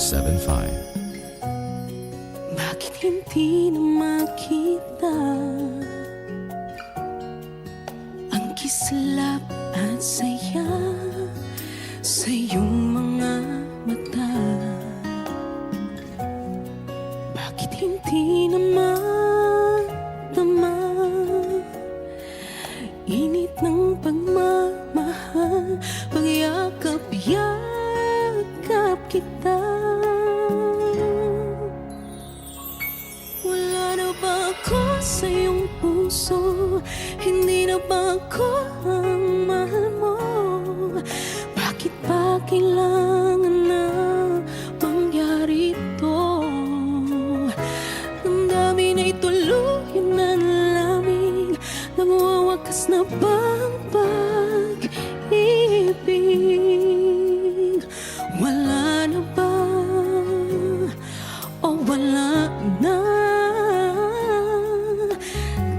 1075. Bakit hindi na makita ang kislap at saya sa iyong mga mata? Bakit hindi na madama init ng pagmamahal, pagyakap-yakap kita? Wala na ba ako sa iyong puso? Hindi na ba ako ang mahal mo? Bakit ba kailangan na mangyari ito? Damdamin ay tuluyan na lamig, nagwawakas na ba ang pag-ibig? Wala na ba o wala na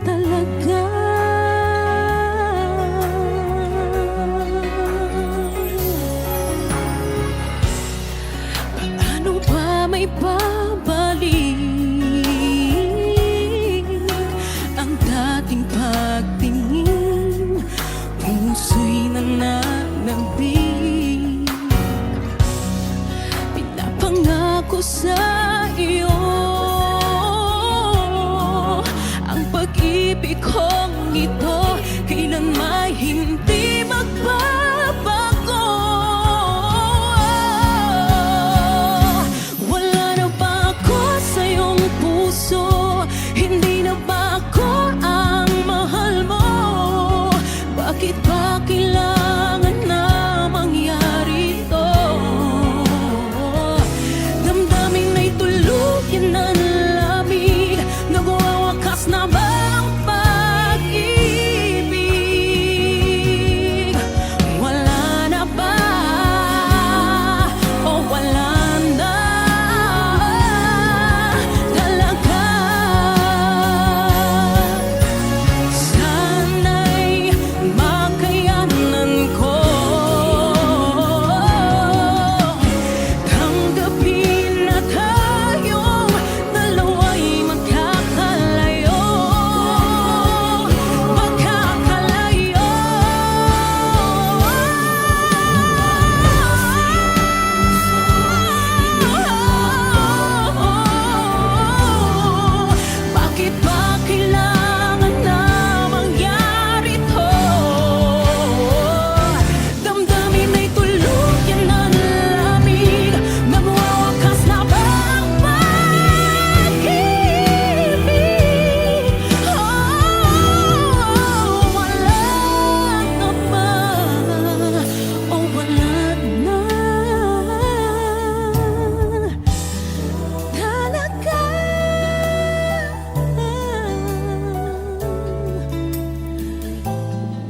talaga? Paano ba may babalik ang dating pagtingin? Puso'y nananabik, pinapangako sa iyo ang pag-ibig kong ito kailanman hindi magbabago. Wala na ba ako sa iyong puso? Hindi na ba ako ang mahal mo? Bakit ba kailangan na mangyari ito? Damdamin ay tuluyan na lamig, nagwawakas na ba ang pag-ibig? Wala na ba o wala na talaga? Sana'y makayanan ko tanggapin na tayong dalawa'y magkakalayo, magkakalayo. Bakit ba kailangan na mangyari to? Damdamin ay tuluyan na lamig, nagwawakas na ba ang pag-ibig? Wala na ba o wala na talaga?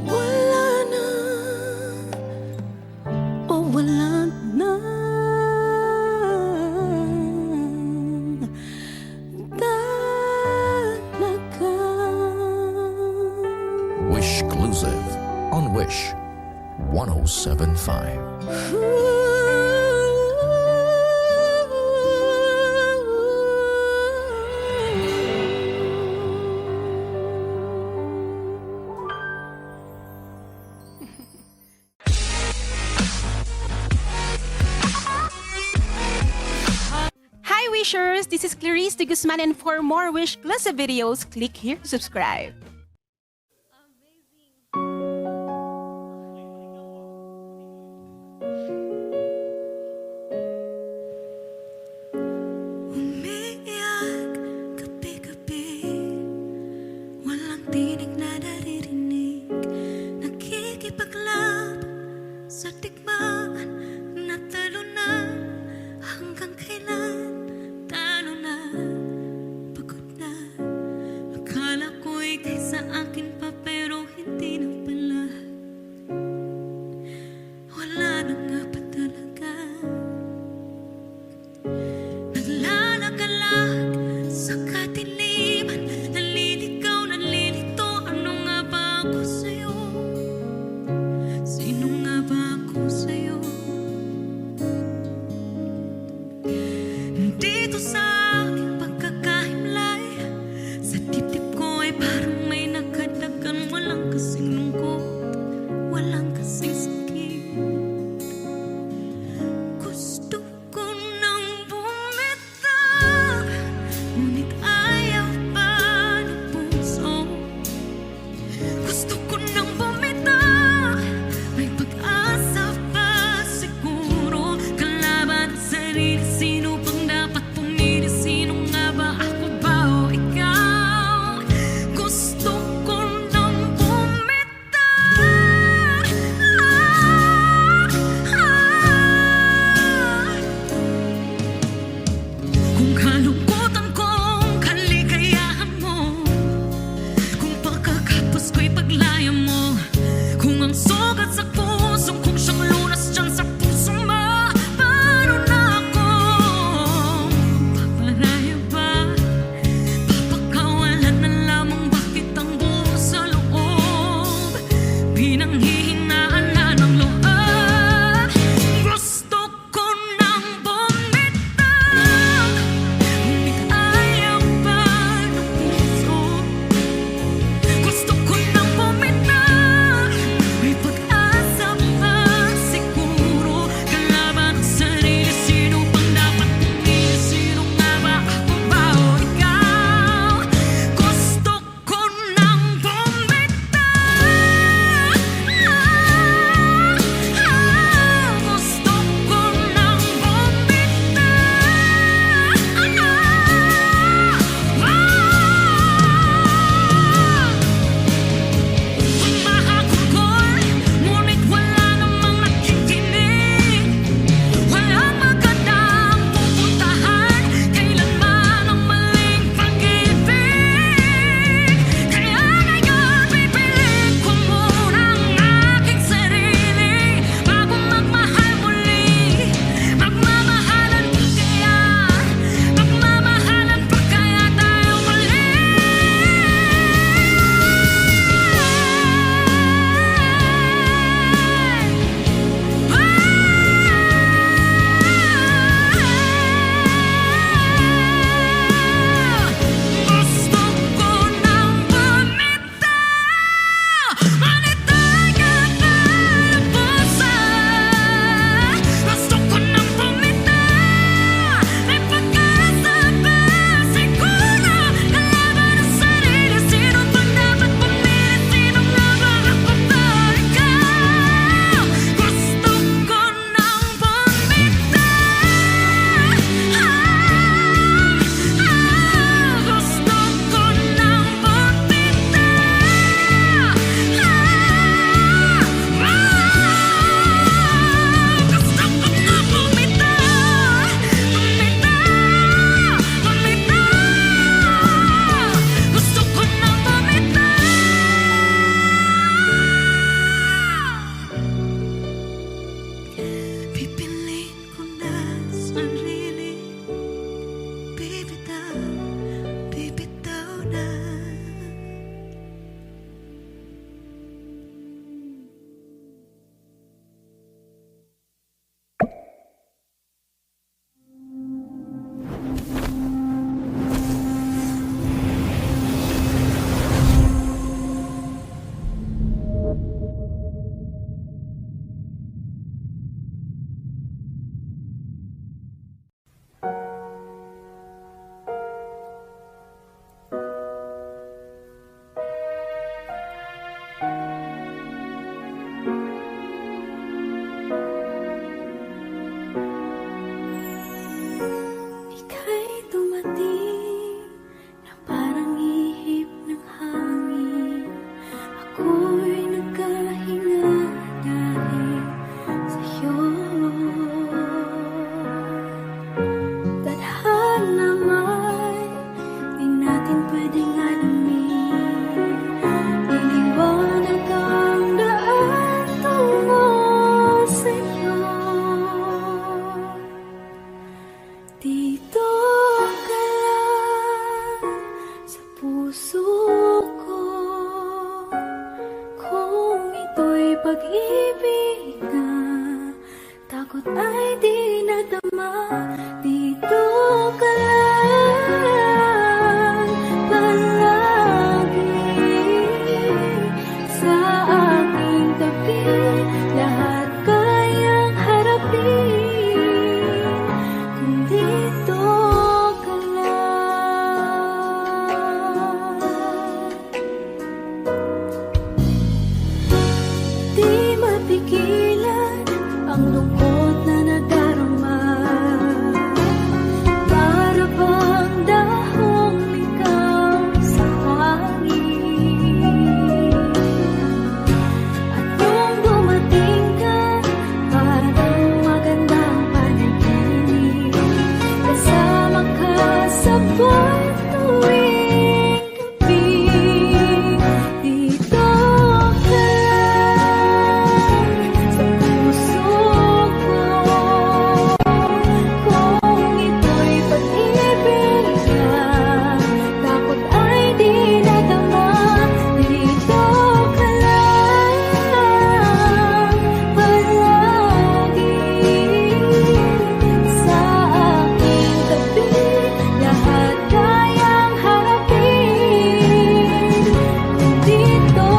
Wala na o wala na talaga? Wish Exclusive on Wish 1075. Hi Wishers! This is Clarice de Guzman, and for more Wish Exclusive videos, click here to subscribe. Umiiyak gabi-gabi, walang tinig na naririnig, nakikipaglab sa digmaan, natalo na hanggang kailan, talo na, pagod na. Akala ko'y kaysa akin pa pero hindi na pala. Wala na nga pa talaga. Naglalagalag sa katiliman, naliligaw, nalilito. Ano nga ba ako sa'yo? Sino nga ba ako sa'yo? pwedeng alamin. Iniwanag ang daan tungo sa'yo. Dito ka lang sa puso ko. Kung ito'y pag-ibig na takot ay di nadama. Dito ka lang palagi sa aking tabi. Lahat kayang harapin kung dito ka lang. Di mapigilan ang lungkot na nadarama. Para bang dahong ikaw sa hangin. At nung dumating ka, parang magandang panaginip. Kasama ka sa buwan tuwing gabi. Dito ka lang sa puso ko. Kung ito'y pag-ibig na takot ay di nadama. Dito ka lang palagi sa aking tabi. Lahat kayang harapin kung dito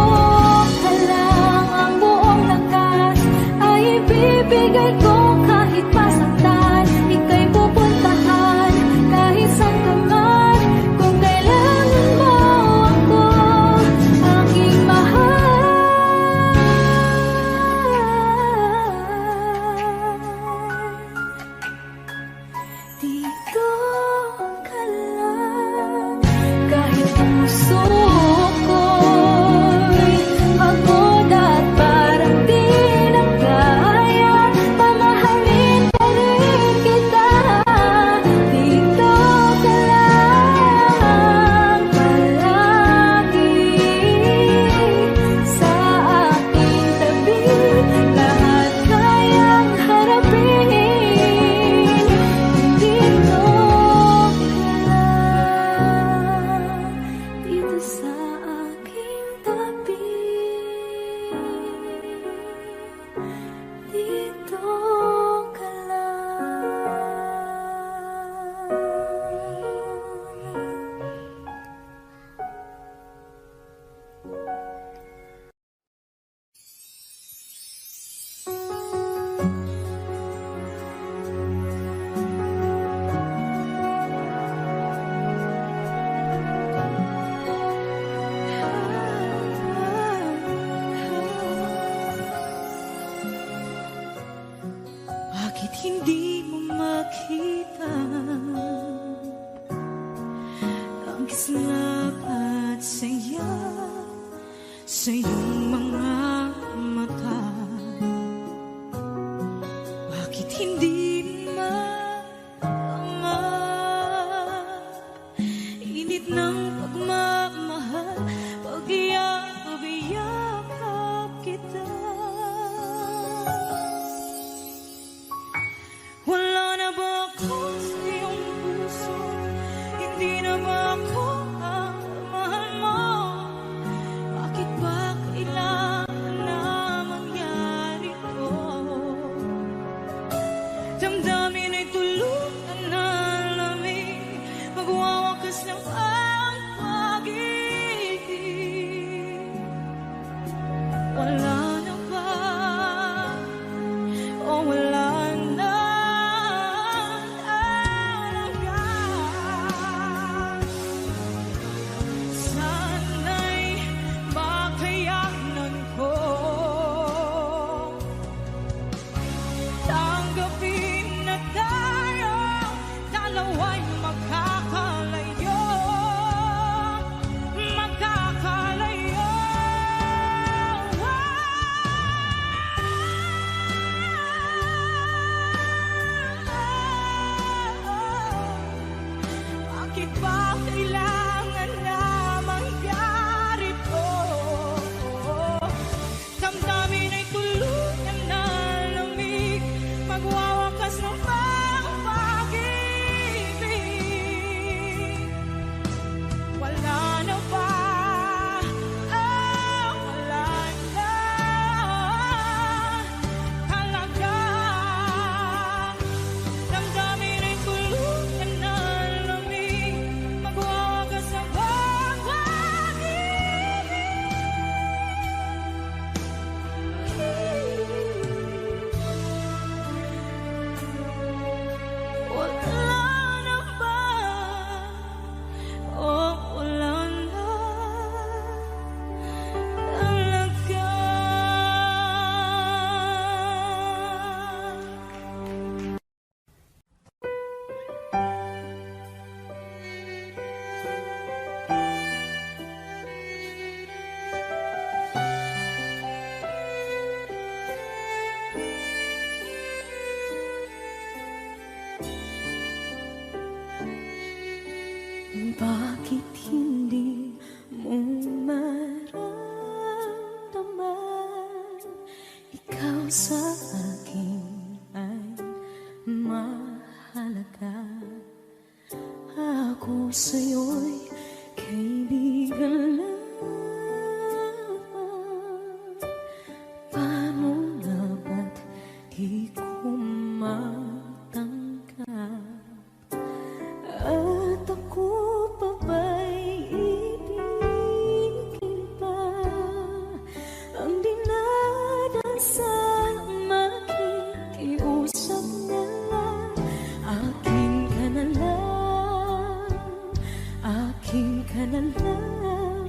ka lang. Ang buong lakas ay ibibigay ko kahit masaktan. Ika'y pupuntahan kahit saan ka man. Kung kailangan mo ako, aking mahal. Dito ka lang kahit puso ko'y pagod at parang di na kaya. Mamahalin pa rin kita. Dito ka lang palagi sa aking tabi. Lahat kayang harapin kung dito ka lang. Dito sa aking tabi. Dito ka Bakit hindi mo makita ang kislap at saya sa iyong mga mata? Bakit hindi maama init ng pagmamahal? Pag-iyakap kita. Wala na ba ako sa iyong puso? Hindi na ba ako ang mahal mo? Bakit ba kailangan na mangyari to? Damdamin ay tuluyan na lamig. Magwawakas lang ang pag-ibig. sa akin ay mahalaga. Ako sa'yo'y kaibigan lang. Paano nga ba't di ko matanggap? At ako pa ba'y ibigin pa? Ang dinadasal makikiusap na lang. Akin ka na lang, akin ka na lang.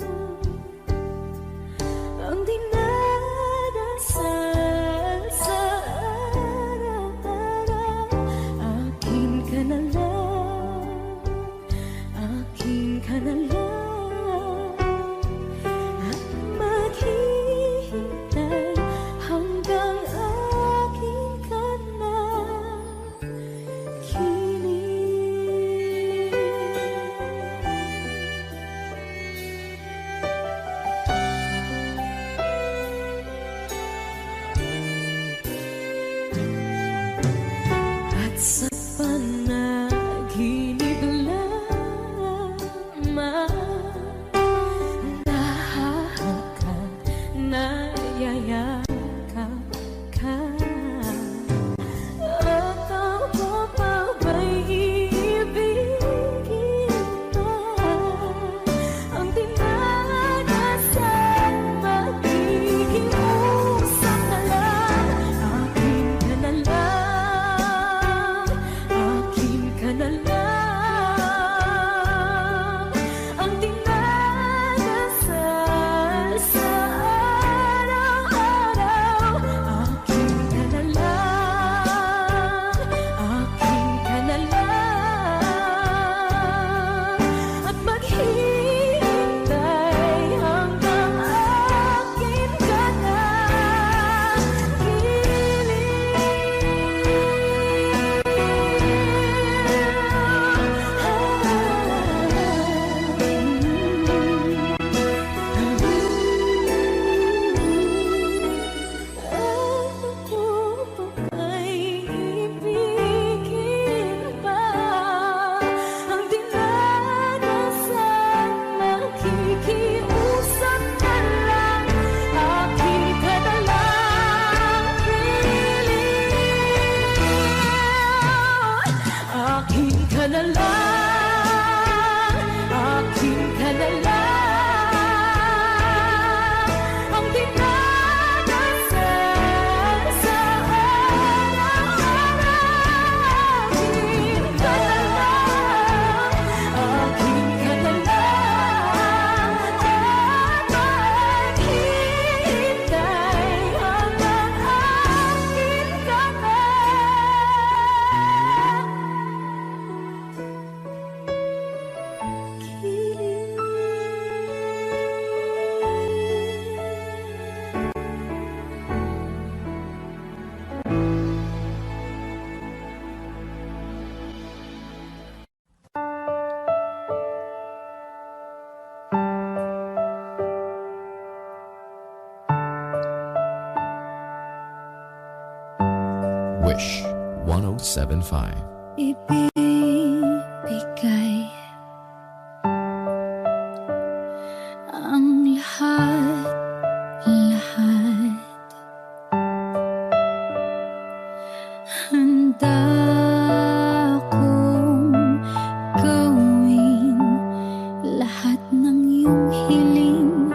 Ang dinadasal sa araw-araw. Akin ka na lang, akin ka na lang. At maghihintay hanggang akin ka na kilig. At sa panaginip lamang nahahagkan, nayayakap ka. At ako pa ba'y iibigin pa? Ang dinadasal makikiusap na lang. Akin ka na lang, akin ka na lang. Ang dinadasal sa araw-araw. Akin ka na lang, akin ka na lang. At maghihintay hanggang akin ka na Ako pa ba'y ibigin pa? Ang dinadasal makikiusap na lang. Akin ka na lang, kilig. Akin ka na lang, akin ka na lang. Ang dinadasal sa araw-araw. Akin ka na lang, akin ka na lang. At maghihintay hanggang akin ka na Wish 1075. ibibigay ang lahat. Handa akong gawin lahat ng iyong hiling.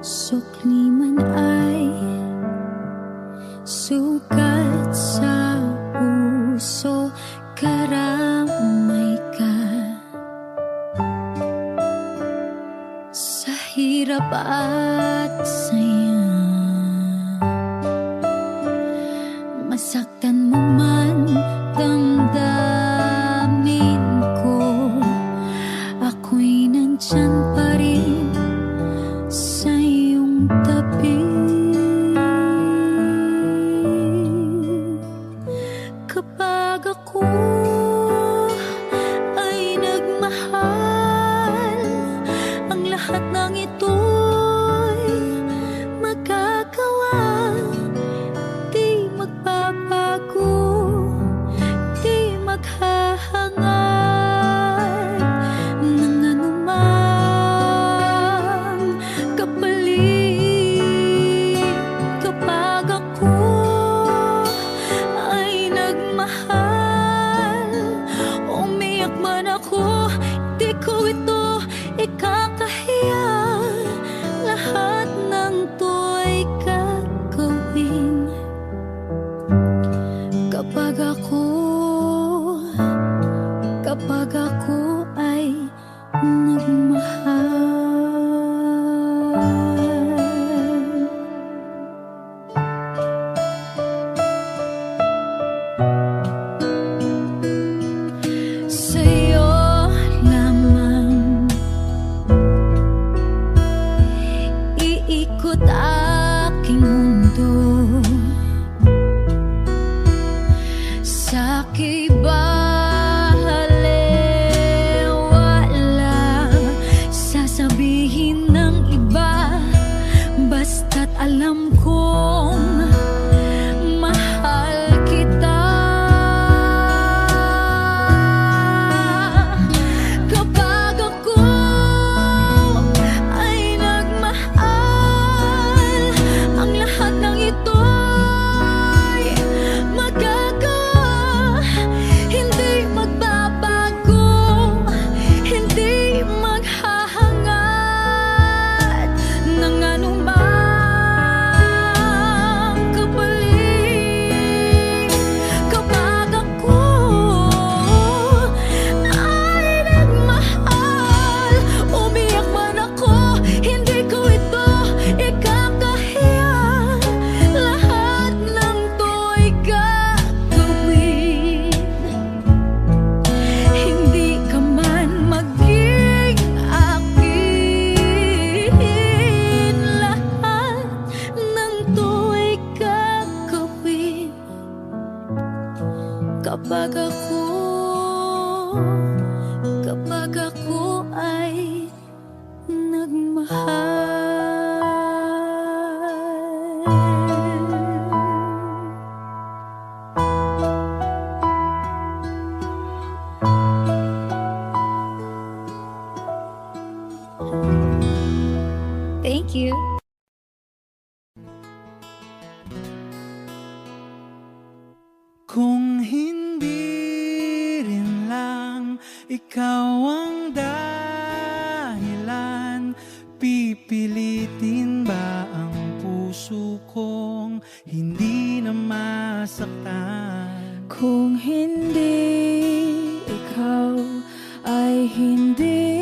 Sukli man ay sugat sa puso, karamay ka. Sa hirap at saya, masaktan mo man damdamin ko, ako'y nandyan pa rin sa iyong tabi. Kapag ako ay nagmahal, ang lahat ng ito'y magagawa. Thank you. Kung hindi rin lang ikaw ang dahilan, pipilitin ba ang puso kong hindi na masaktan? Kung hindi ikaw ay hindi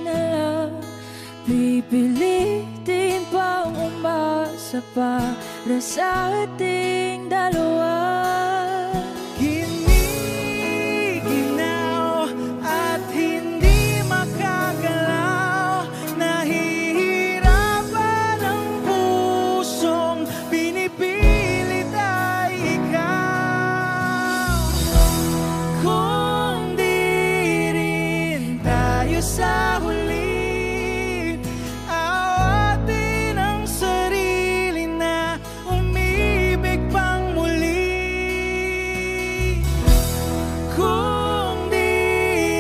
na lang, pipilitin bang umasa para sa ating dalawa? Giniginaw at hindi makagalaw, nahihirapan ang pusong pinipilit ay ikaw. Kung di rin tayo sa huli, awatin ang sarili na umibig pang muli. Kung di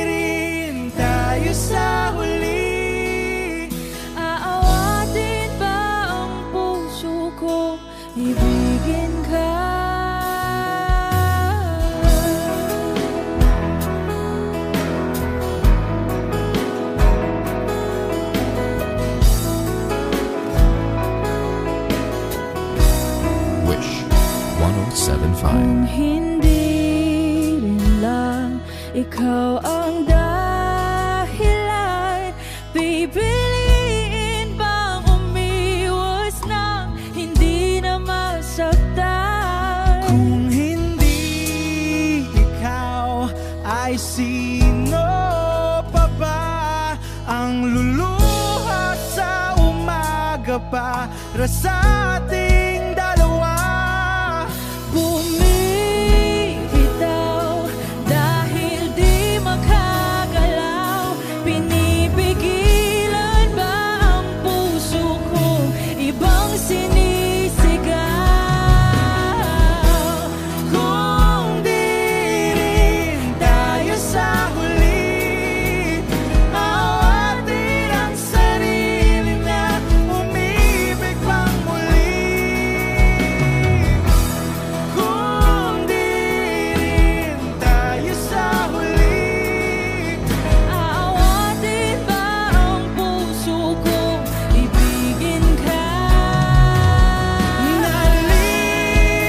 rin tayo sa huli, Aawatin ba ang puso ko, ibigin ka? Wish 1075. Kung hindi rin lang ikaw ang dahilan, pipiliin bang umiwas na hindi na masaktan? kung hindi ikaw, ay sino pa ba ang luluha sa umaga para sa ating dalawa? Bumibitaw dahil di makagalaw, pinipigilan ba ang puso ko, ibang sinisigaw? Kung di rin tayo sa huli, awatin ang sarili na umibig pang muli. Kung di rin tayo sa huli, Aawatin ba ang puso ko, ibigin ka?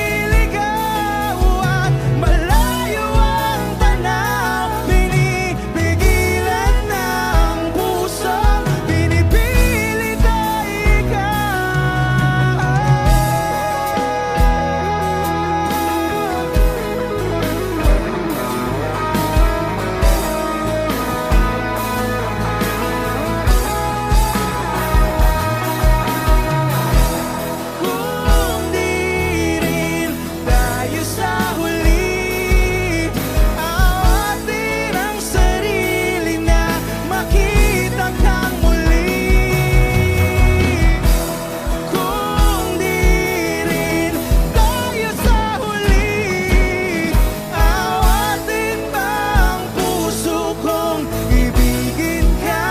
naliligaw at malayo ang tanaw, pinipigilan ng puso, pinipilit ay ikaw. Kung di rin tayo sa huli, awatin ang sarili na makita kang muli. Kung di rin tayo sa huli, awatin ba ang puso kong ibigin ka?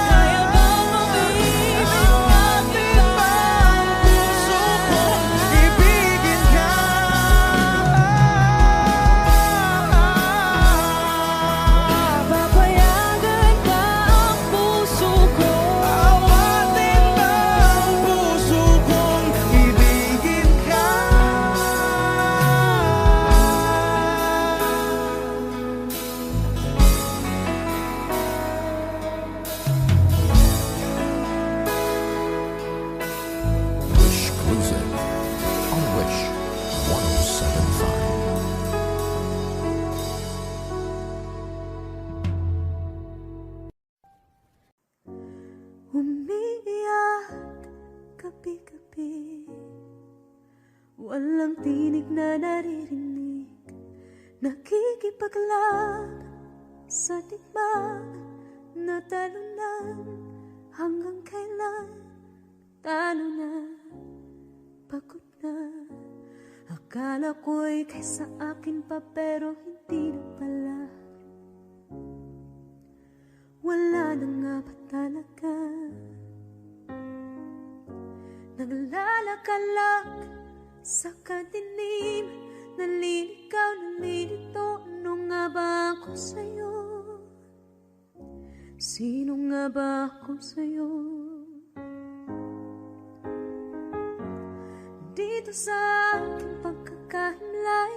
Kaya bang umibig Awatin ba ang puso kong ibigin ka? Papayagan ba ang puso ko? Awatin ba ang puso kong ibigin ka? Wish Exclusive on Wish 1075. Umiiyak gabi-gabi, walang tinig na naririnig, Nakikipaglag sa tikman na talunan. Hanggang kailan talo na, pagod na. Akala ko'y kaysa akin pa, pero hindi na pala. Wala na nga ba talaga? Naglalakalag sa kadilim, naliligaw, nalilito. Ano nga ba ako sa'yo? Sino nga ba ako sa'yo? Dito sa aking pagkakahimlay,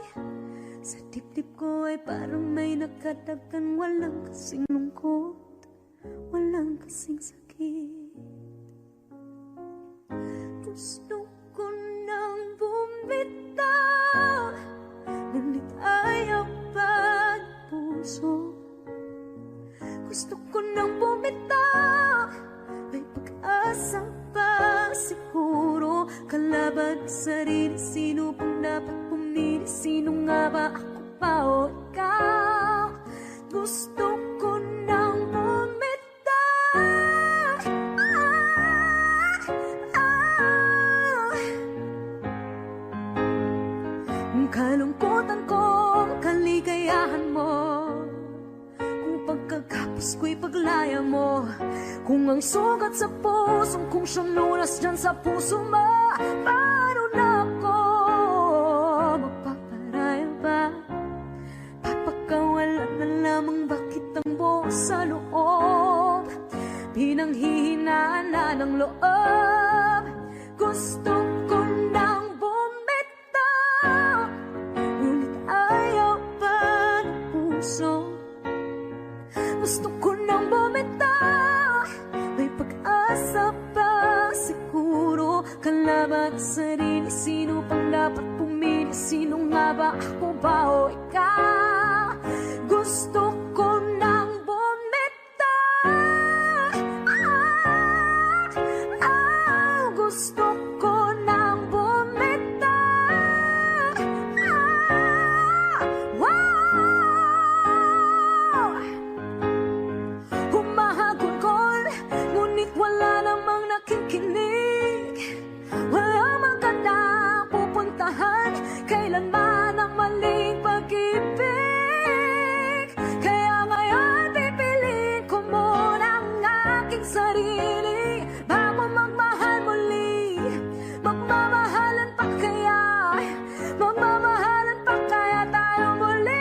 sa dibdib ko ay parang may nakadagan. Walang kasing lungkot, walang kasing sakit. Gusto ko nang bumitaw, ngunit ayaw pa ng puso. Gusto ko nang bumitaw, may pag-asa pa siguro. Kalaban sa sarili, sino bang dapat pumili? Sino nga ba, ako pa o ikaw? Gusto ko nang bumitaw. Kalungkutan ko, kaligayahan mo. Pagkagapos ko'y paglaya mo. Kung ang sugat sa pusong kung siyang lunas dyan sa puso mo, paano na ako magpaparaya ba? Papagkawalan na lamang, bakit ang buo sa loob? Pinanghihinaan na ng loob. Gusto ko nang bumitaw, ngunit ayaw pa ng puso. Gusto ko nang bumitaw, may pag-asa pa siguro. Kalaban sa sarili, sino pang dapat pumili? Sino nga ba, ako ba o ikaw? Gusto ko nang bumitaw. Gusto ko nang bumitaw. Humahagulgol, ngunit wala namang nakikinig. Walang magandang pupuntahan, kailanman ang maling pag-ibig. Kaya ngayon pipiliin ko muna ang aking sarili bago magmahal muli. Magmamahalan pa kaya? Magmamahalan pa kaya tayo muli?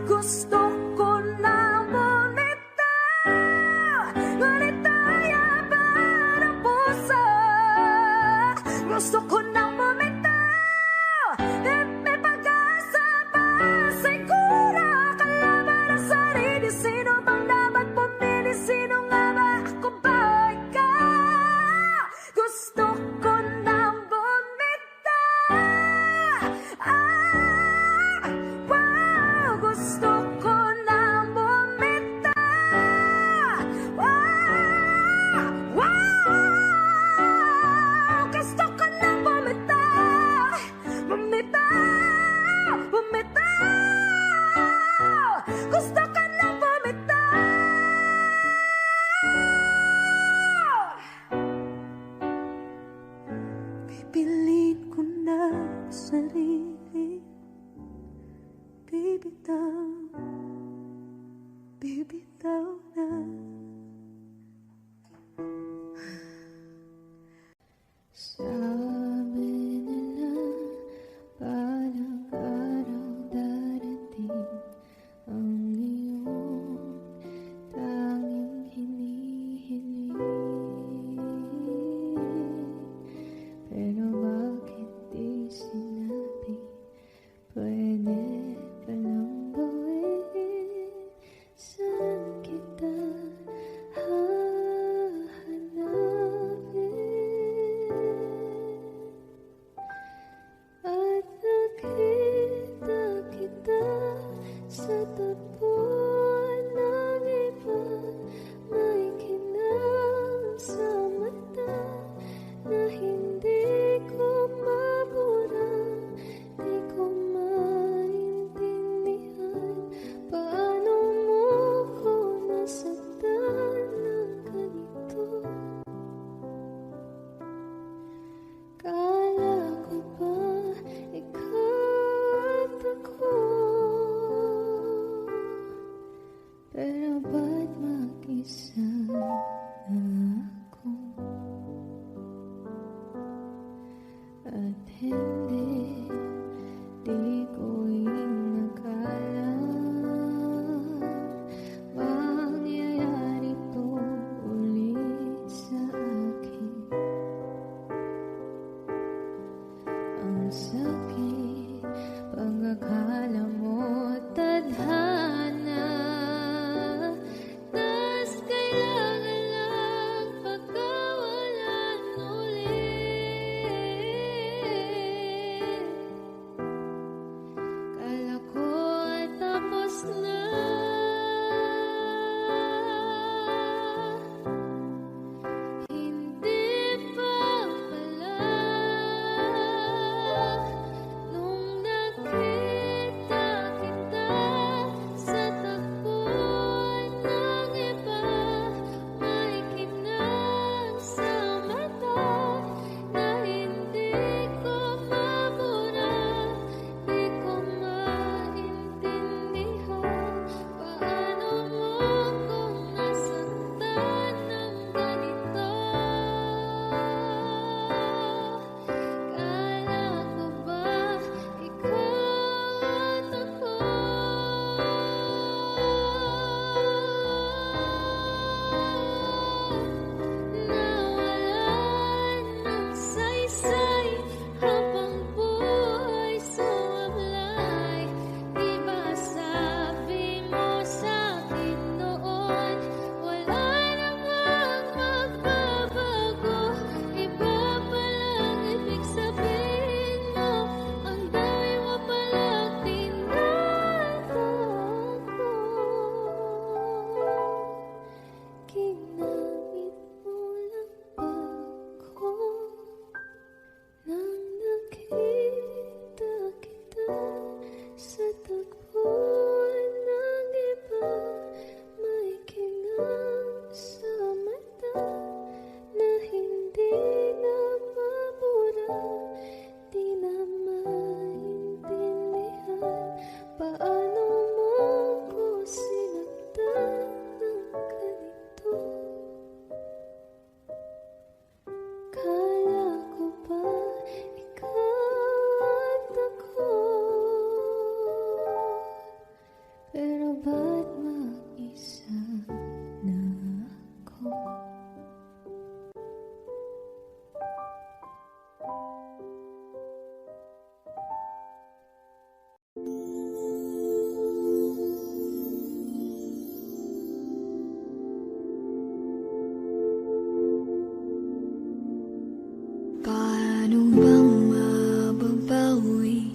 Gusto ko na bumitaw, ngunit ayaw pa ng puso. Gusto ko nang bumitaw, at may pag-asa pa siguro. Kalaban ang sarili, sino bang dapat pumili? Sino nga ba, ako ba o ikaw? Gusto ko nang bumitaw. Gusto ko nang bumitaw. Gusto ko nang bumitaw. Bumitaw, bumitaw. Gusto ko nang bumitaw. Pipiliin ko na ang sarili. Bibitaw, bibitaw na. Sabi nila balang araw darating ang iyong tanging hinihiling. Pero bakit di sinabi? Pwede palang gawin. Saan kita tagpuan ng iba, may kinang sa mata na hindi ko mabura, di ko maintindihan. Paano mo ko nasaktan ng ganito? Kala ko ba ikaw at ako, pero ba't mag-isa na ako? At hindi, di ko inakala mangyayari to ulit sa akin. Ang sakit, pag-akala mo tadhana, tas kailangan lang pagkawalan ulit. Kala ko tapos na, hindi pa pala. Nung nakita kita sa tagpuan ng iba, may kinang sa mata na hindi ko mabura, di ko maintindihan. Paano mo kung nasaktan ng ganito? Kala ko ba ikaw at ako? Nawalan ng saysay habang buhay sumablay. Di ba sabi mo sa'kin noon, wala namang magbabago, iba palang ibig sabihin mo, ang dami mo palang tinatago. Ginamit mo lang ba ako nang nakita kita sa tagpuan ng iba, may kinang sa mata na hindi na mabura, di na maintindihan. Paano mo ko sinaktan ng ganito? Kala ko ba ikaw at ako, pero ba't mag-isa na ako? Paano bang mababawi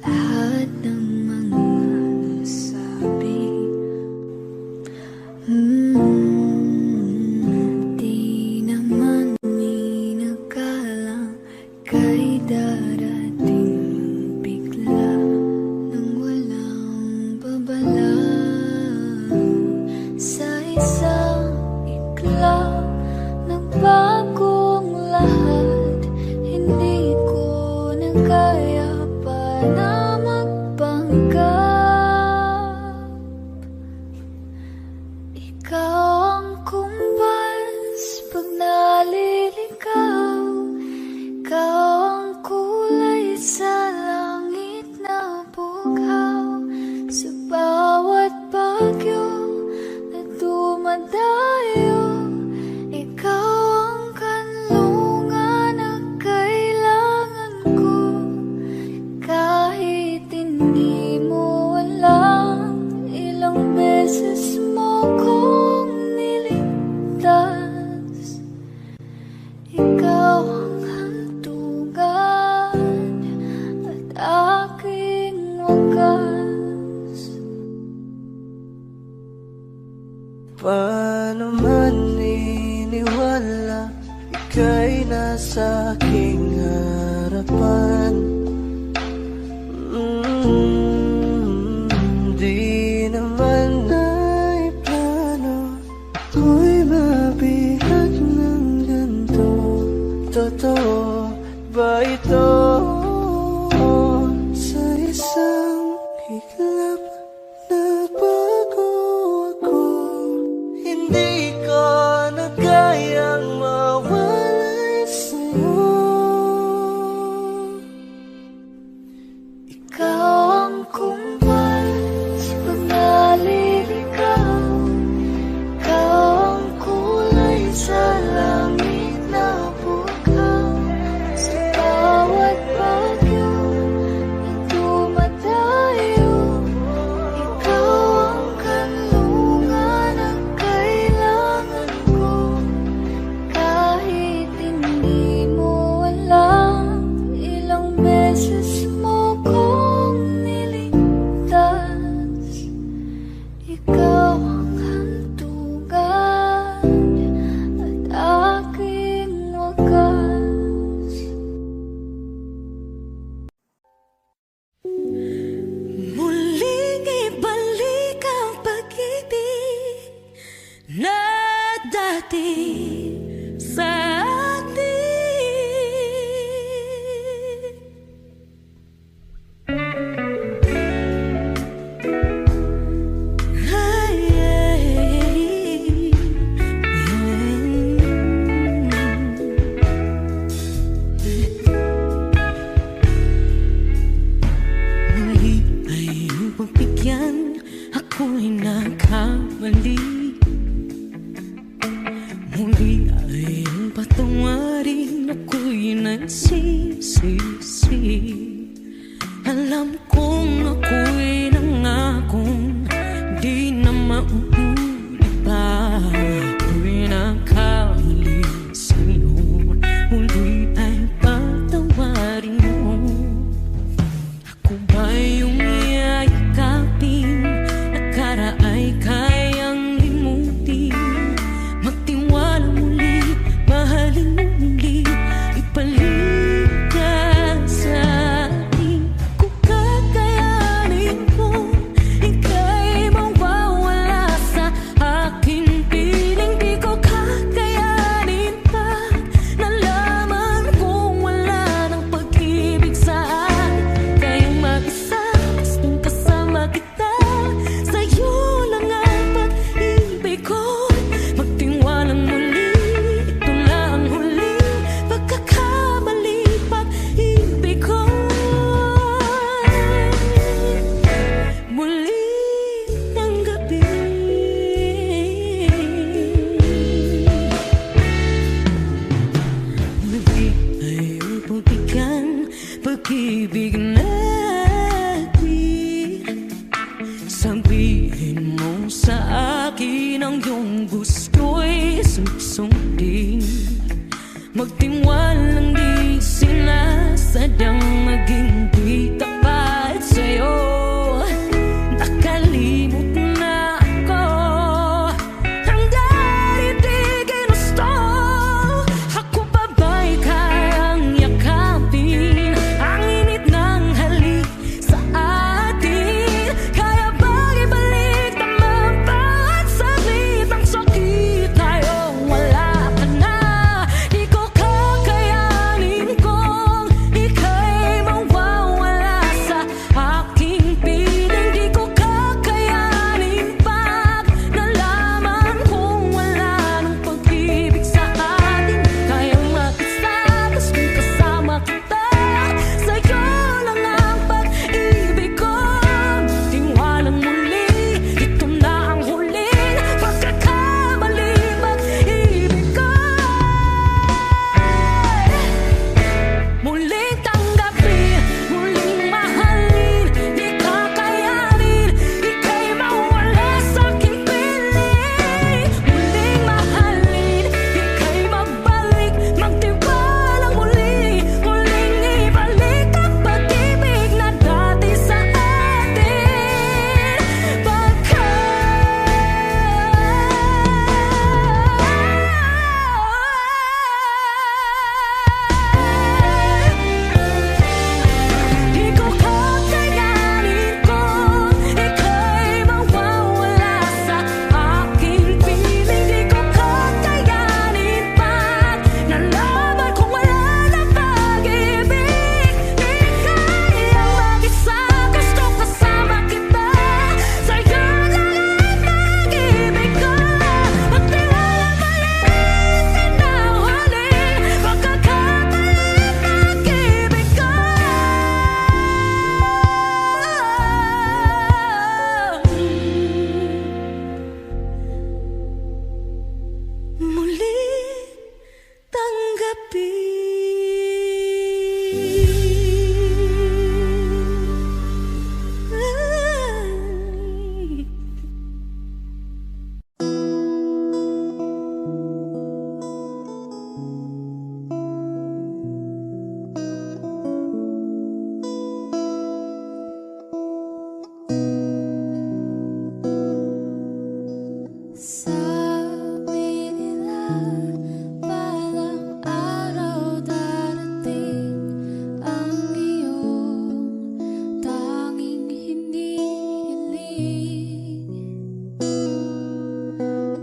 lahat ng mga nasabi? Paano man iniwala, ika'y nasa aking harapan. Di naman ay plano ko'y mabihag ng ganito. Totoo ba ito? Sa isang iglap nagbago ako. Hindi ko na kayang mawalay sa'yo. Ikaw ang kumpal sa pag-aliligaw. Ikaw ang kulay sa langit na bukaw. Sa bawat bagyo na dumadayo, ikaw ang kanlungan na kailangan ko. Kahit hindi mo alam, ilang beses mo kong niligtas. Ikaw ang hantugan at aking wakas. Muling ibalik ang pag-ibig na dati sa atin. Ay, muli ay iyong pagbigyan, ako'y nagkamali. Muli ay iyong patawarin, ako'y nagsisisi. Alam kong ako'y nangakong di na mauulit pa. Ako'y nagkamali sa'yo, muli ay patawarin mo. Ako ba yung iyayakapin, nakaraay kayang limutin? Magtiwala muli, mahalin mo muli, ibalik ka sa akin. Kung kakayanin ko, ika'y mawawala sa akin. Piling di ko kakayanin pa, nalaman kong wala ng pag-ibig sa akin. Kayong mag-isa, gustong kasama kita, sa'yo lang ang pag-ibig ko. Magtiwalang muli, ito na ang huling pagkakamali, pag-ibig ko. Muli ng gabi, muli ay iyong pagbigyan, pag-ibig natin. Sabihin mo sa akin ang iyong gusto'y susundin. Magtiwalang di sinasadyang maging di tapat sa'yo. Nakalimot na ako ang dati di ginusto. Ako pa ba'y kayang yakapin ang init ng halik sa atin? Kaya ba'y ibalik naman bawat saglit ang sakit ngayong wala ka na? Di ko kakayanin kung ika'y mawawala Sabi nila balang araw darating ang iyong tanging hinihiling.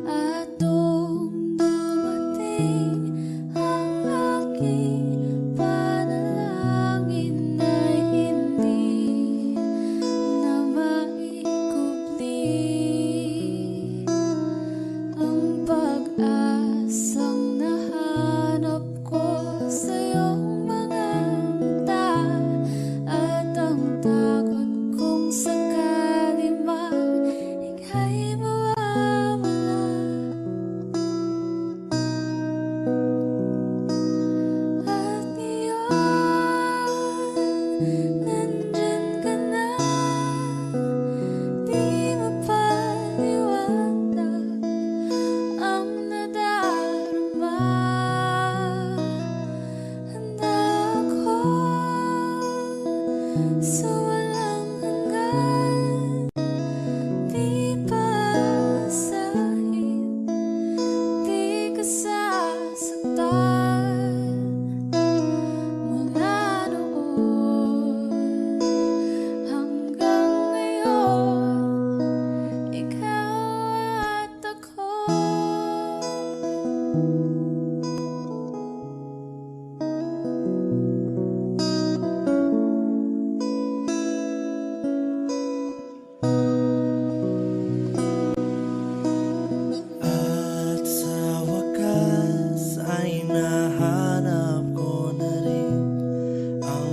At nung dumating ang aking panalangin ay hindi na maikubli. Ang pag-asang nahanap ko sa iyong mga mata at ang takot kong sakali mang ika'y mawawala. At ngayon, nandyan ka na, di mapaliwanag ang nadarama. Handa akong sa walang hanggan, di paasahin, di ka sasaktan. Mula noon hanggang ngayon, ikaw at ako. At sa wakas ay nahanap ko na rin ang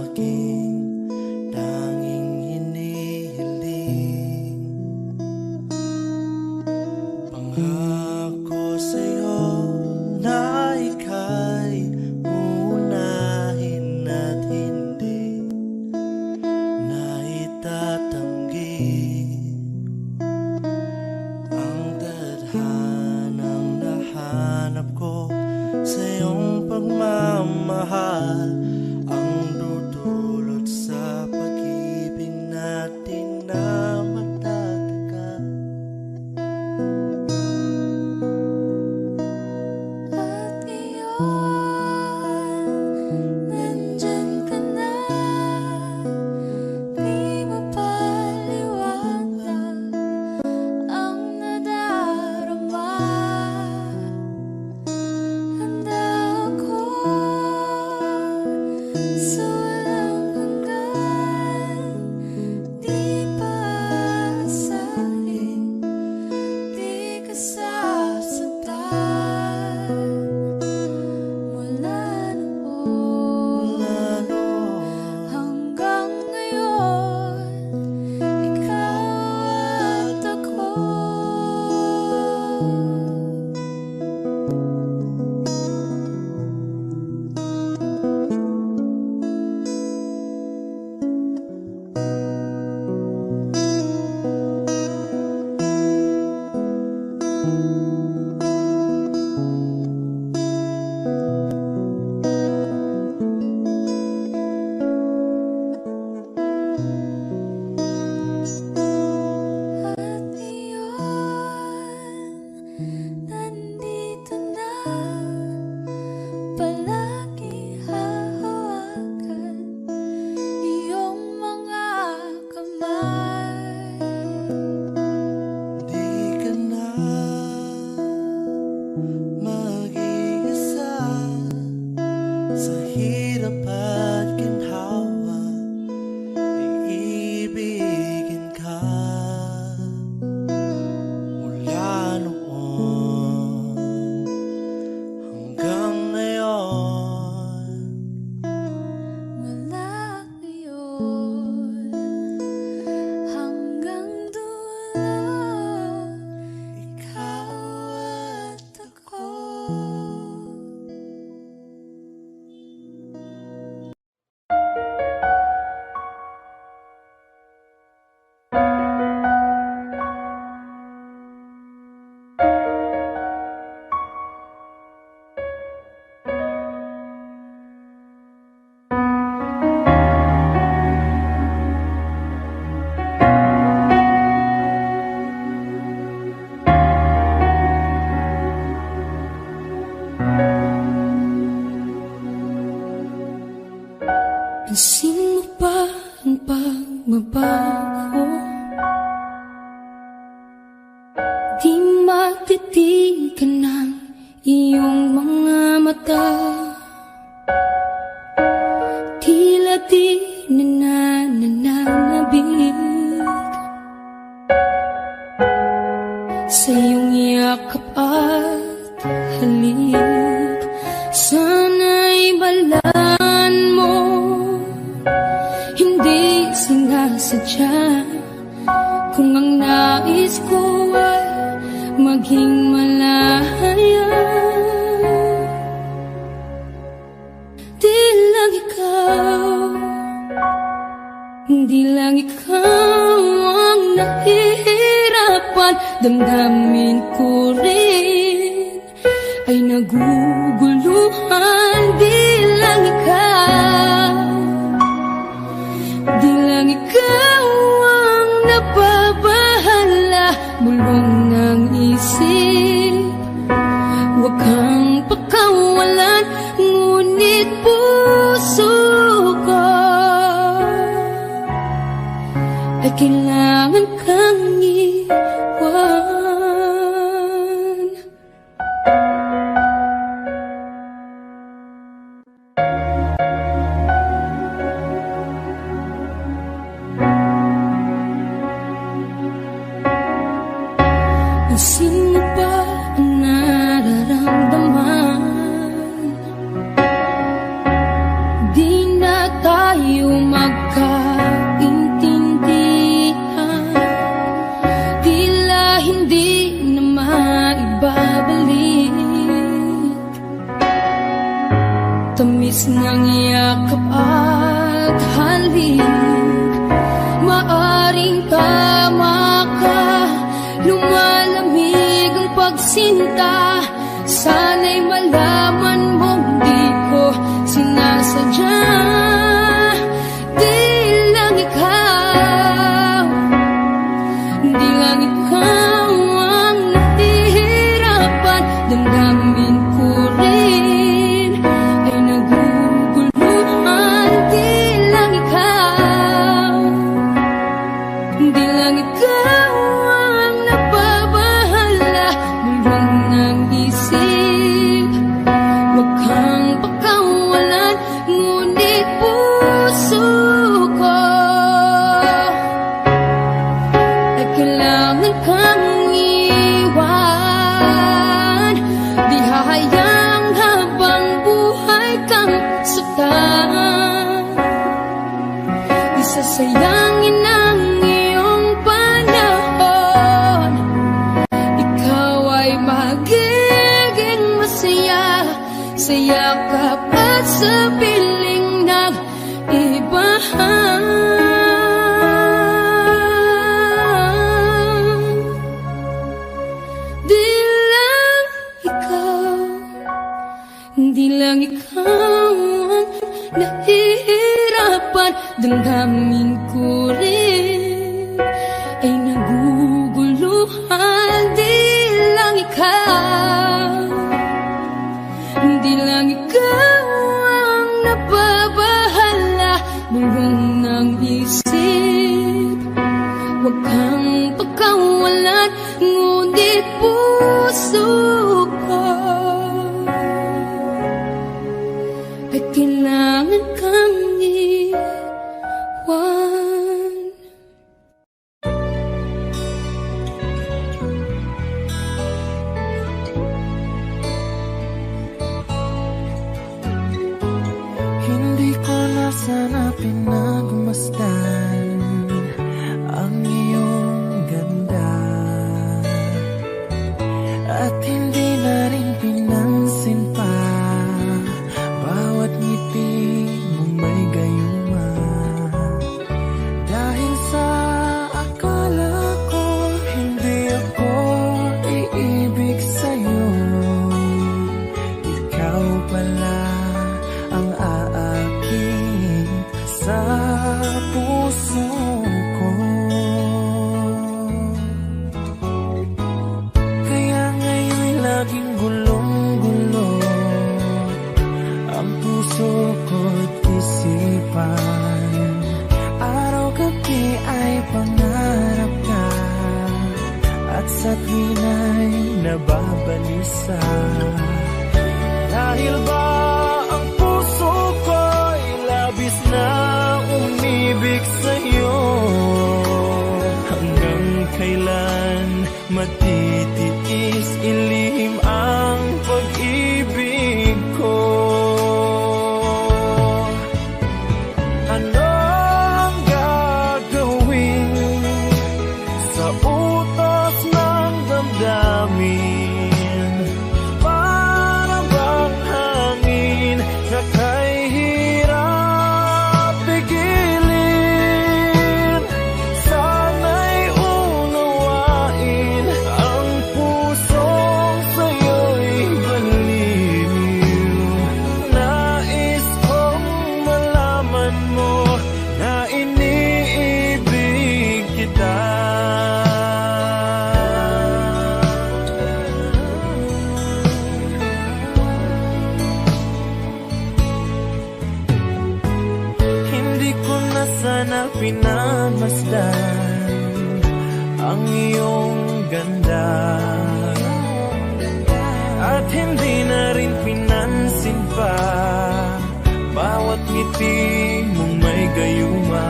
aking tanging hinihiling. Pangako sa'yo na ika'y uunahin at hindi na itatanggi. Ang tadhanang nahanap ko sa iyong pagmamahal ang dudulot sa pag-ibig natin na matatagal. magbabago. Di matitigan ng iyong mga mata, tila di nananabig sa iyong yakap at halik. Sana'y balaan mo, hindi sinasadya, kung ang nais ko ay maging malaya. Di lang ikaw ang nahihirapan. Damdamin ko rin ay naguguluhan. Di lang ikaw ang nababahala. Bulong ng isip, huwag kang pakawalan, ngunit puso ko ay kailangan kang iwan. Sino ba ang nararamdaman? Di na tayo magkaintindihan, tila hindi na maibabalik. Tamis ng yakap at halik, maaring tama ka. Lumalamig ang pagsinta, sana'y malaman mong di ko sinasadya. Di lang ikaw ang nahihirapan. Damdamin ko rin ay naguguluhan. Di lang ikaw ang nababahala. Bulong ng isip, huwag kang pakawalan, ngunit puso ko ay kailangan kang iwan. Di hahayang habang buhay kang saktan, di sasayangin ang iyong panahon. Ikaw ay magiging masaya sa yakap at sa piling nag-iba. Di lang ikaw ang nahihirapan. Damdamin ko rin ay naguguluhan. Di lang ikaw ang nababahala. Bulong ng isip, huwag kang pakawalan, ngunit puso ko ay kailangan kang iwan. Hindi ko na sana pinagmasdan ang iyong ganda, at hindi na rin pinansin pa bawat ngiti mong may gayuma. Dahil sa akala ko hindi ako iibig sa'yo, ikaw pala ang aakin sa puso ko. Kaya ngayon laging gulong-gulo ang puso ko't isipan. Araw-gabi sa tuwina'y nababalisa. Dahil ba ang puso ko'y labis na umibig sa'yo? Hanggang kailan matitiis ilihim ang pag-ibig ko? Ano ang gagawin sa utos ng damdamin? Para bang hangin na kay hirap pigilin? Sana'y unawain ang pusong sa'yo'y baliw. Nais kong malaman mo na iniibig kita. Hindi ko na sana pinamasdan ang iyong ganda, at hindi na rin pinansin pa bawat ngiti mong may gayuma.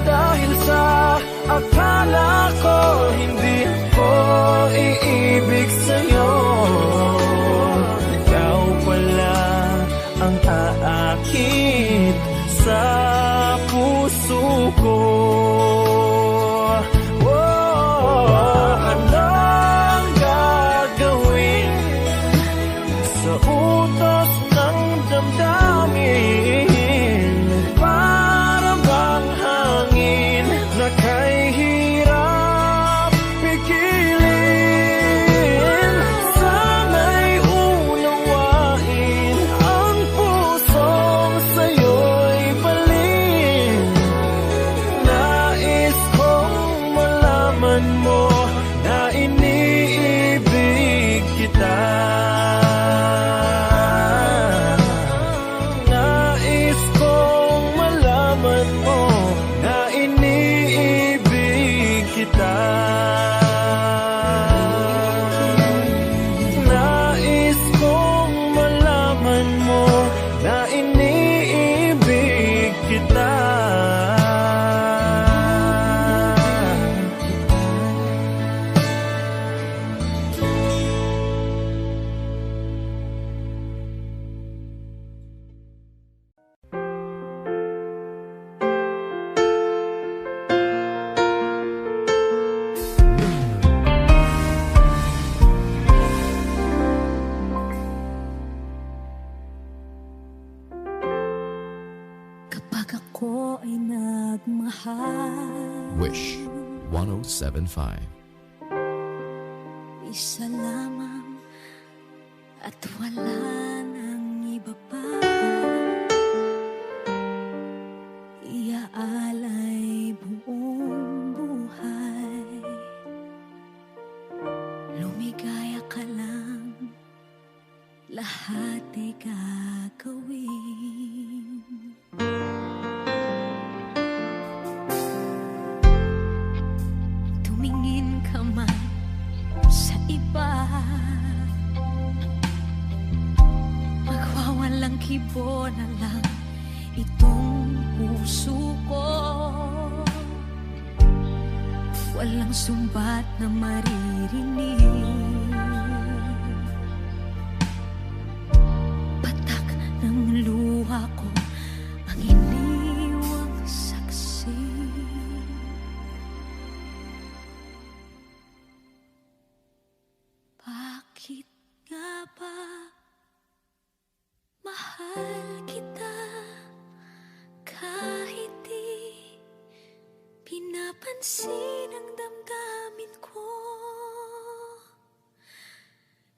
Dahil sa akala ko hindi ko iibig sa'yo, ikaw pala ang aakit sa puso ko. Ano ang gagawin sa utos ng damdamin? Para bang hangin na kay hirap pigilin? Sana'y unawain ang pusong sa'yo'y baliw. Nais kong malaman mo na iniibig kita. Nais kong malaman mo na iniibig kita. Nais kong malaman mo na iniibig kita. Kapag ako ay nagmahal, Wish 1075. isa lamang at wala nang iba pa. Iaalay buong buhay, lumigaya ka lang, lahat ay gagawin. Tumingin ka man sa iba, magwawalang kibo na lang itong puso ko. Walang sumbat na maririnig, patak ng luha ko ang iniwang saksi. Bakit nga ba mahal kita kahit di pinapansin ang damdamin ko?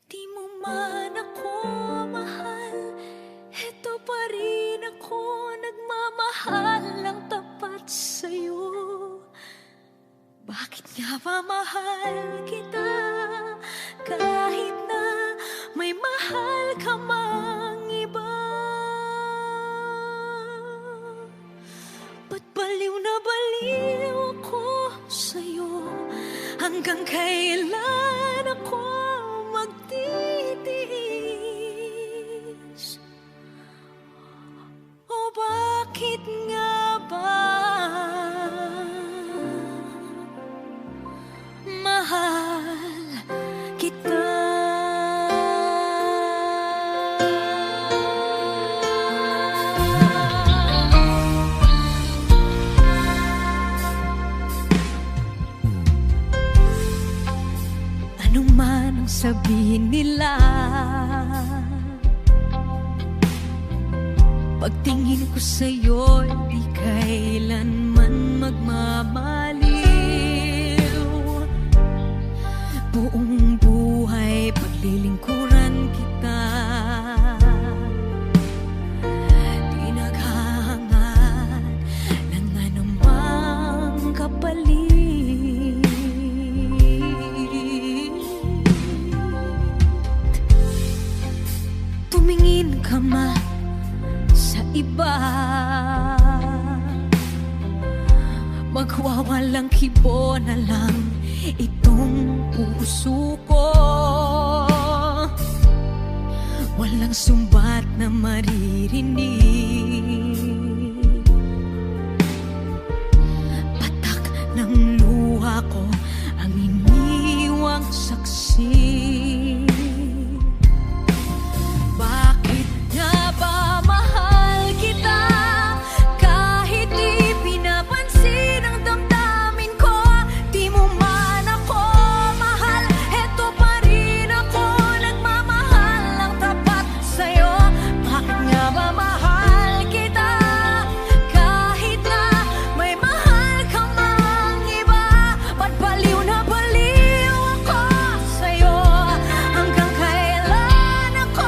Di mo man ako mahal, eto pa rin ako nagmamahal ng tapat sa'yo. Bakit nga ba mahal kita kahit na may mahal ka mang iba? Ba't baliw na baliw ako sa'yo Hanggang kailan ako magtitiis? O bakit nga ba mahal kita? Anong man ang sabihin nila, pagtingin ko sa'yo, di kailanman magmamaliw. Buong buhay paglilingkuran kita, di naghahangad ng anumang kapalit. Tumingin ka man sa iba, magwawalang kibo na lang itong puso ko. Walang sumbat na maririnig, patak ng luha ko ang iniwang saksi. Bakit nga ba mahal kita? Kahit di pinapansin ang damdamin ko, di mo man ako mahal, eto pa rin ako nagmamahal ng tapat sa'yo. Bakit nga ba mahal kita? Kahit na may mahal ka mang iba, ba't baliw na baliw ako sa'yo? Hanggang kailan ako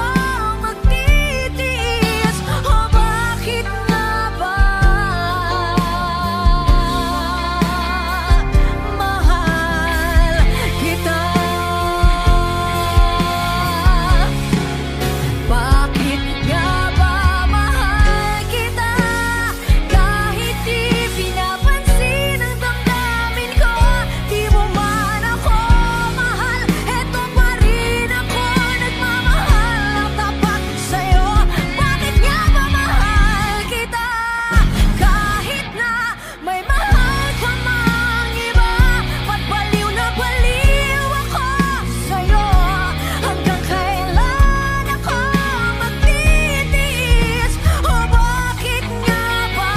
magtitiis? O bakit nga ba mahal kita? Bakit nga ba mahal kita? Kahit di pinapansin ang damdamin ko, di mo man ako mahal, eto pa rin ako nagmamahal ng tapat sa'yo. Bakit nga ba mahal kita? Kahit na may mahal ka mang iba, ba't baliw na baliw ako sa'yo? Hanggang kailan ako magtitiis? O bakit nga ba?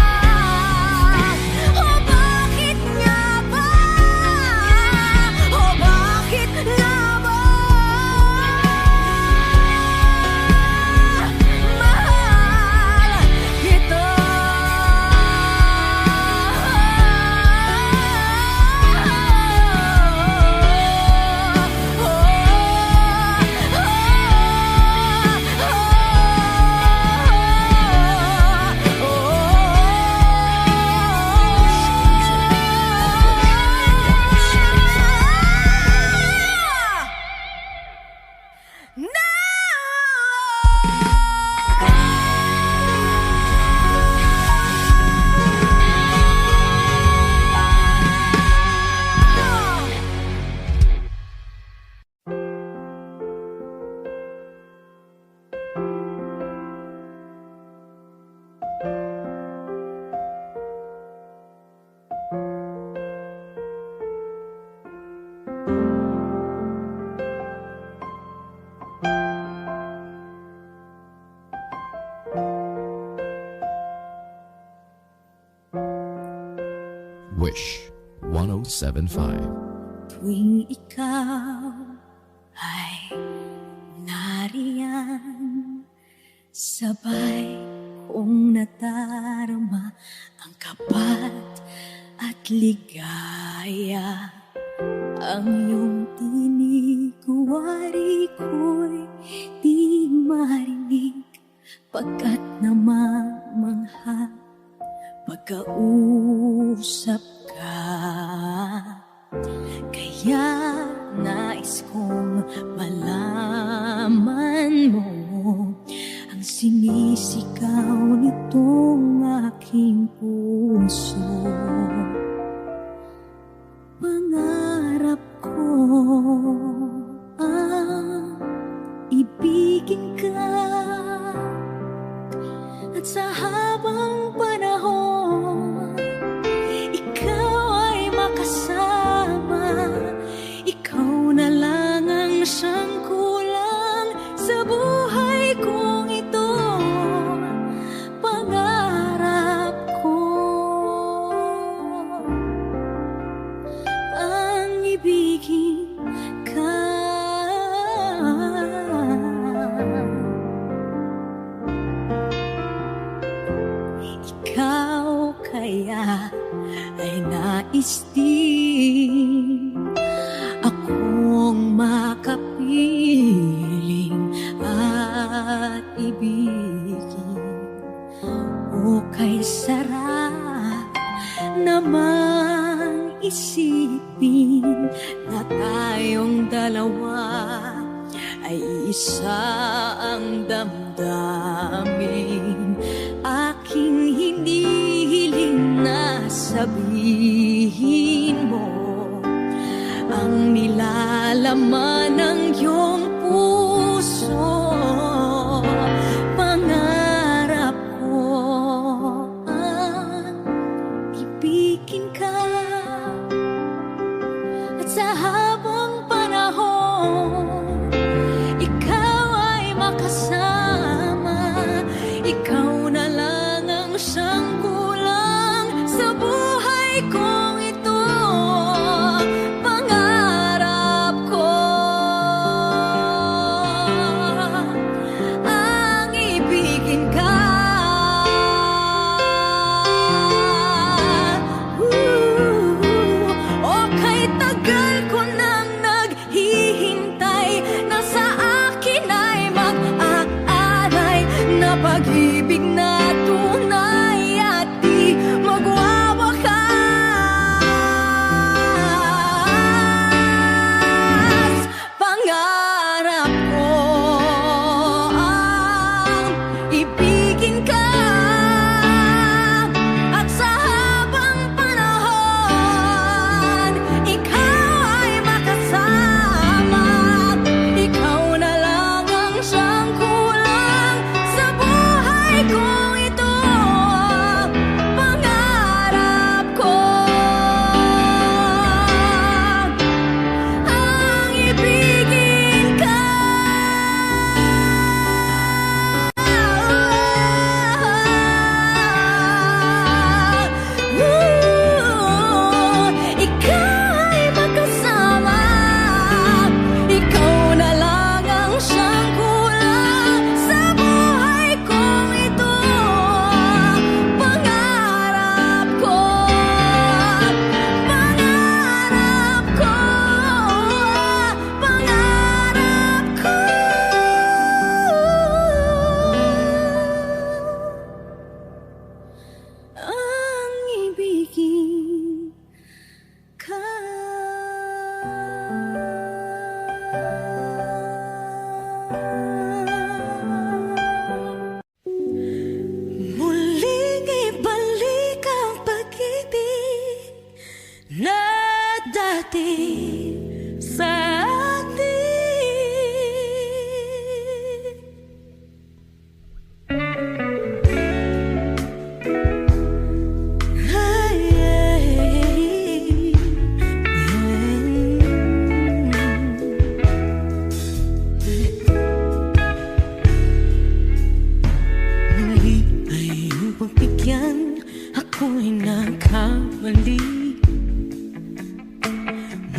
O bakit nga ba? O bakit nga ba? Mahal kita. Wish 1075. Tuwing ikaw ay nariyan, sabay kong nadarama ang kapat at ligaya. Ang iyong tinig, wari ko'y di marinig, pagkat namamangha pagkausap ka. Kaya nais kong malaman mo ang sinisigaw nitong aking puso. Pangarap nais din akong makapiling at ibigin. O kay sarap naman isipin na tayong dalawa ay isa ang damdamin. Aking hinihiling na sabihin mo ang nilalaman ng iyong puso. Pangarap ko ang ibigin ka, at sa habang panahon ikaw ay makasama. Ikaw na lang ang siyang kulang sa buhay kong ito. Pangarap ko ang ibigin ka. O kay tagal ko nang naghihintay, na sa akin ay mag-aalay na pag-ibig na tunay at di magwawakas. Pangarap ko ang ibigin ka, at sa habang panahon ikaw ay makasama. Ikaw na lang ang siyang kulang sa buhay kong ito. Pangarap ko ang ibigin ka. Ikaw ay makasama. Ikaw na lang ang siyang kulang sa buhay kong ito. Pangarap ko, pangarap ko, pangarap ko ang ibigin ka. Muling ibalik ang pag-ibig na dati sa atin. Ay, muli ay iyong pagbigyan, ako'y nagkamali.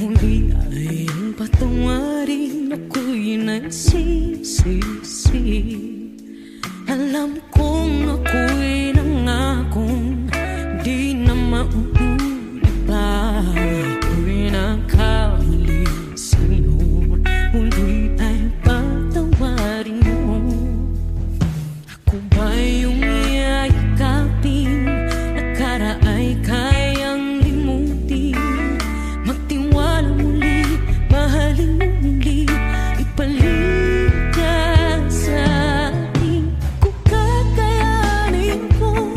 Muli ay iyong patawarin, ako'y nagsisisi. Alam kong ako'y nangakong di na mauulit pa. Ako'y nagkamali sa'yo, muli ay patawarin mo. Ako ba yung yayakapin, akala ay kayang limutin? Magtiwala muli, mahalin mo muli, ibalik ka sa akin. Kung kakayanin ko,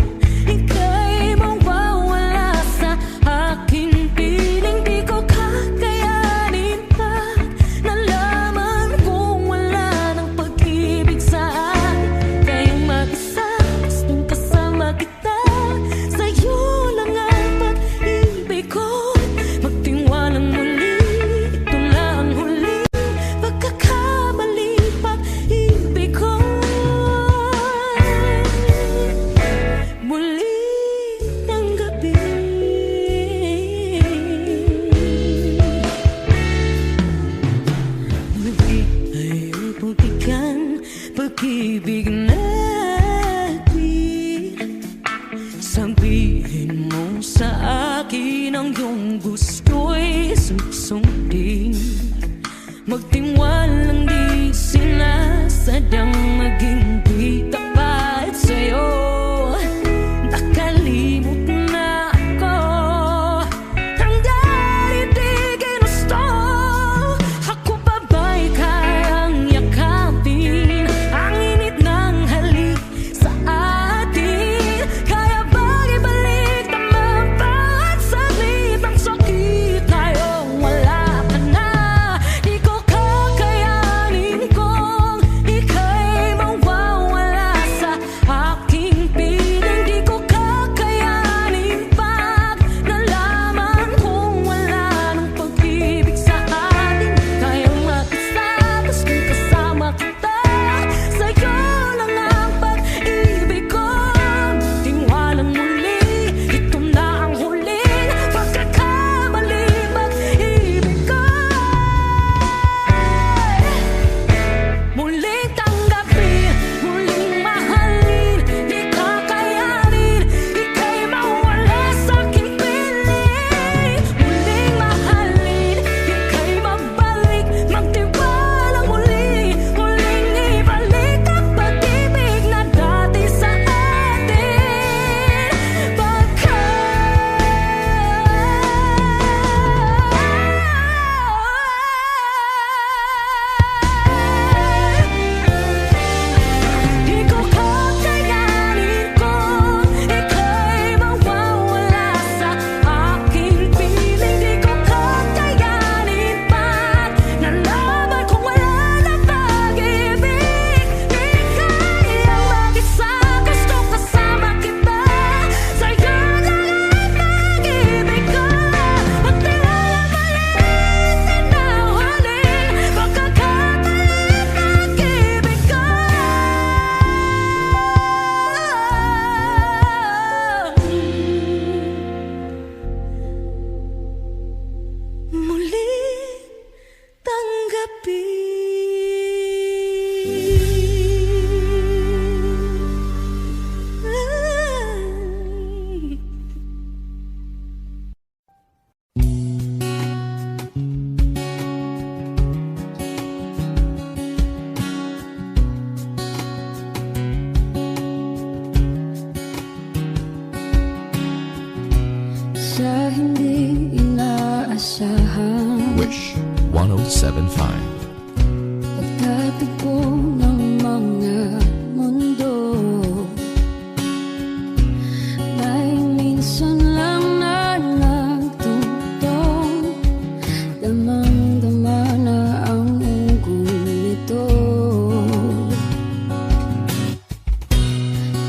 ika'y mawawala sa akin. Piling di ko kakayanin pa, nalaman kong wala ng pag-ibig sa akin. Kaya mag-isa, gustong kasama kita, sa'yo lang ang pag-ibig ko. Magtiwalang muli, ito lang ang huling pagkakamali, pag-ibig ko. Muli ng gabi, muli ay iyong pagbigyan, pag-ibig natin. Sabihin mo sa akin ang iyong Magtiwalang di sinasadyang maging di tapat sa'yo. Nakalimot na ako ang dati di ginusto. Ako pa ba'y kayang yakapin ang init ng halik sa atin? Kaya ba'y ibalik naman pa at saglit ang sakit tayong wala ka na? Di ko kakayanin kung ika'y mawawala sa aking piling. Di ko kakayanin pag nalaman kung wala nang pag-ibig sa atin. Kayang makisatas kung kasama kita, sa'yo lang ang pag-ibig ko. Tiwalang muli, ito na ang huling pagkakamali, pag-ibig ko. Muling tanggapin, muling mahalin, di kakayanin, ika'y mawala sa aking piling. Muling mahalin, ika'y mabalik, magtiwala muli, muling ibalik ang pag-ibig na dati sa atin. Di ko kakayanin kung ika'y mawawala sa aking piling. Di ko kakayanin pag nalaman kung wala na pag-ibig. Di kaya mag-isa, gusto kasama kita, sa'yo lang ang pag-ibig ko. Magtiwala maliit na huling pagkakabalik, pag-ibig ko. Muling tanggapin. Sa hindi inaasahan Wish 1075. pagtatagpo ng mga mundo, may minsan lang na nagtutong, damang-dama na ang unggoy nito.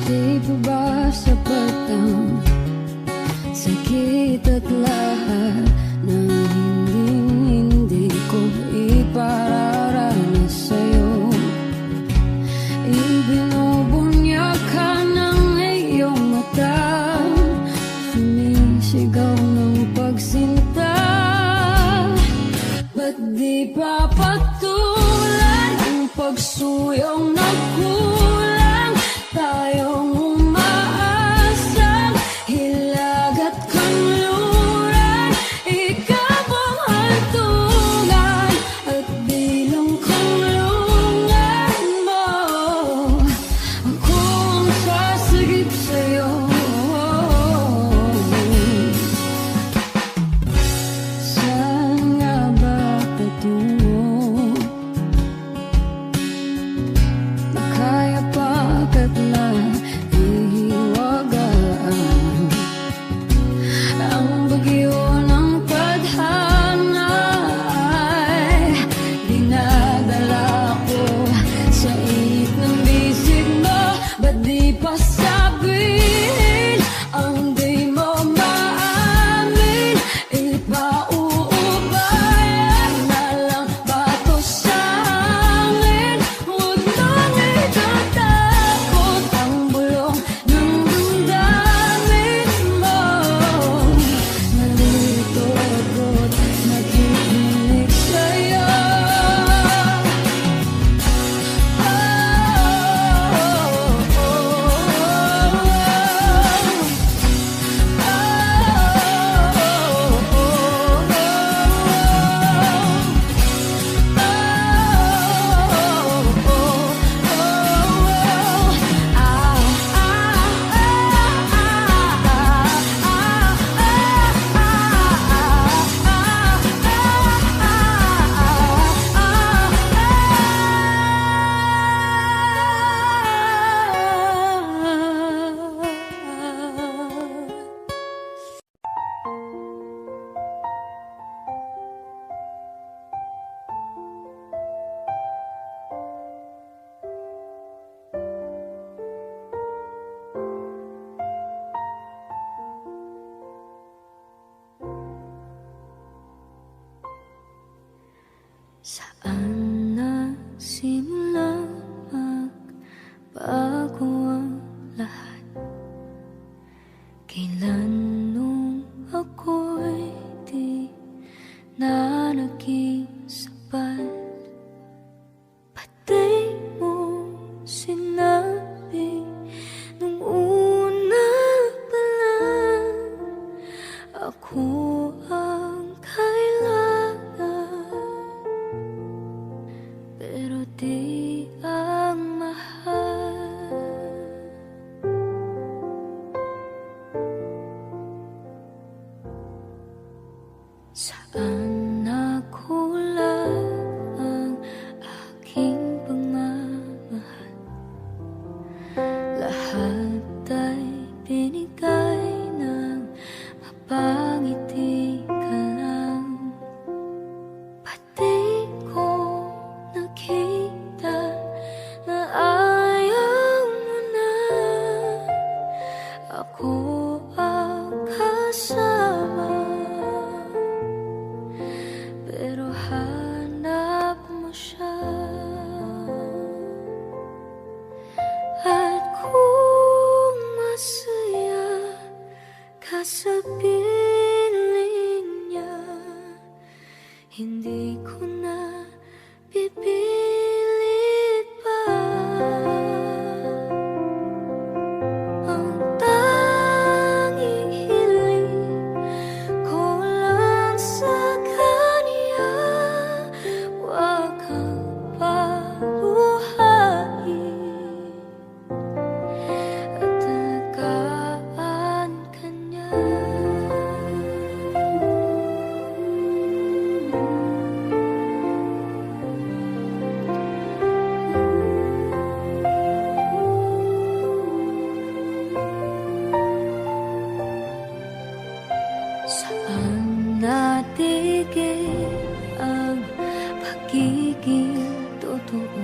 Di pa ba sapat ang sakit at lahat ng hindi ko ipararanas sa'yo? Ibinubunyag ka ng iyong mata, sumisigaw ng pagsinta. Ba't di pa patulan ang pagsuyong nagkulang? Tayong umaasang hilag at kanluran, ikaw ang hantungan at bilang kanlungan mo. Ako ang sasagip sa'yo. Saan nga ba patungo? Nakaya Saan nagsimula magbago ang lahat? Kailan nung ako'y di na naging sapat? Pati mo sinabi nung una pa lang ako ang kailangan, pero di ang mahal. Saan nakulang ang aking pagmamahal? Lahat ay binigay ng mapangiti ka lang. Pati ko nakita na ayaw mo na ako ang kasama, pero hanap mo siya. At kung masaya ka sa piling niya, hindi ko na pipilit pa. Ang tanging hiling ko lang sa kanya, huwag kang paluhain at alagaan ka niya. Saan natigil ang pagiging totoo?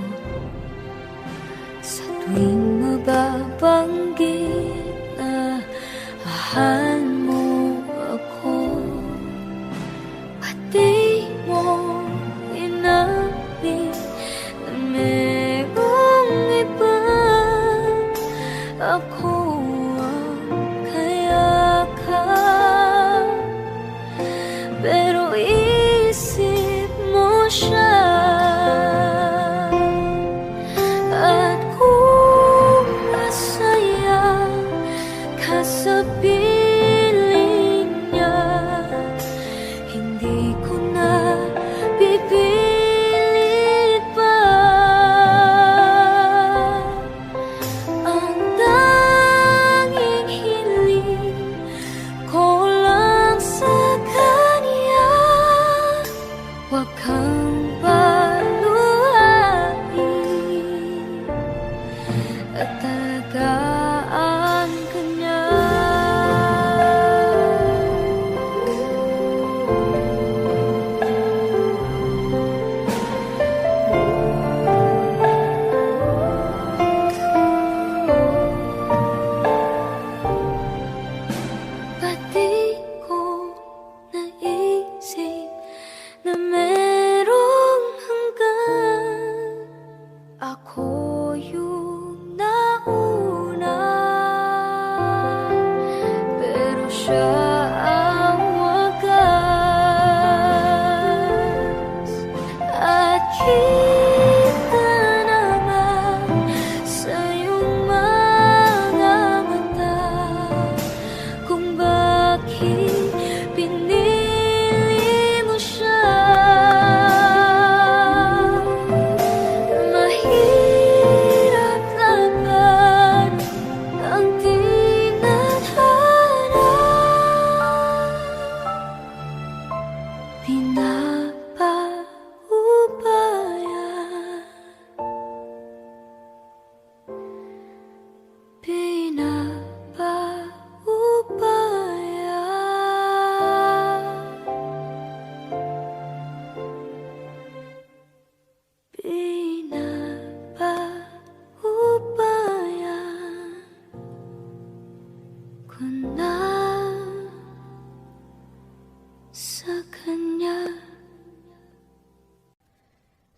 Sa tuwing mababanggit na mahal mo ako, pati mo inamin na merong iba. Ako ang kayakap, pero isip mo siya. At kung masaya ka sa piling niya, hindi ko na pipilit pa. Ang tanging hiling ko lang sa kanya, huwag kang paluhain at alagaan ka niya. Pati ko naisip na merong hanggan, ako yung nauna, pero siya ang wagas. At kita naman sa iyong mga mata kung bakit pinili mo siya. Mahirap laban ang tinadhana, pinapaubaya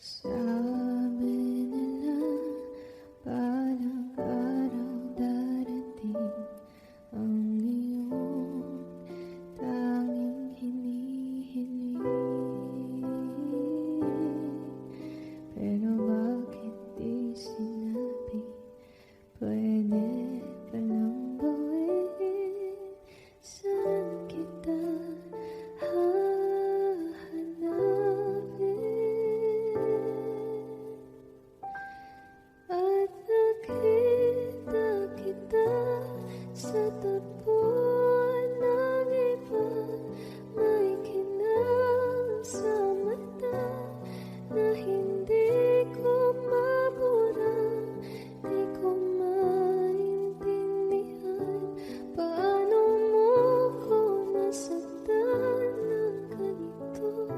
Sabi nila balang araw darating ang iyong tanging hinihiling. Pero bakit di sinabi? Pwede palang gawin. Saan kita hahanapin? At nakita kita sa tapuan ng iba. May kinang sa mata na hindi ko mabura. Di ko maintindihan paano mo ko nasaktan ng ganito.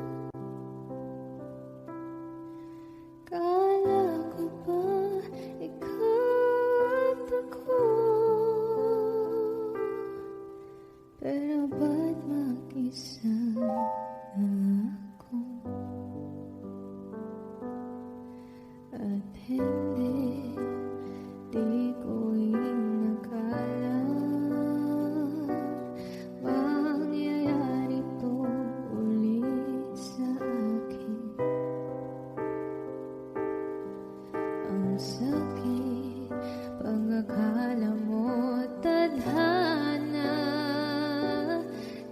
Kala ko ba ikaw at ako? Pero ba't mag-isa na ako? At hindi, di ko inakala mangyayari to ulit sa akin. Ang sakit, pag-akala mo tadhana.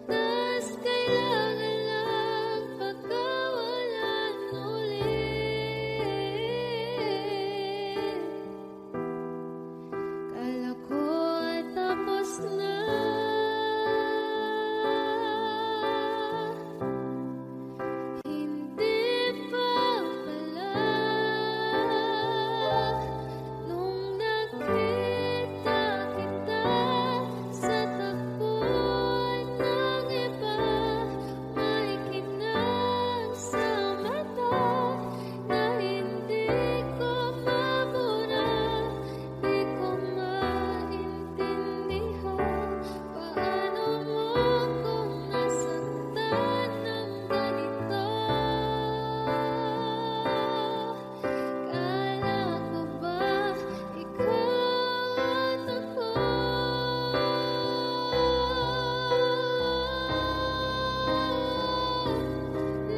Tas kailangan lang pagkawalan ulit. Kala ko tapos na. Hindi pa pala. Nung nakita kita sa tapuan ng iba, may kinang sa mata na hindi ko mabura. Di ko maintindihan paano mo kung nasaktan ng ganito. Kala ko ba ikaw at ako?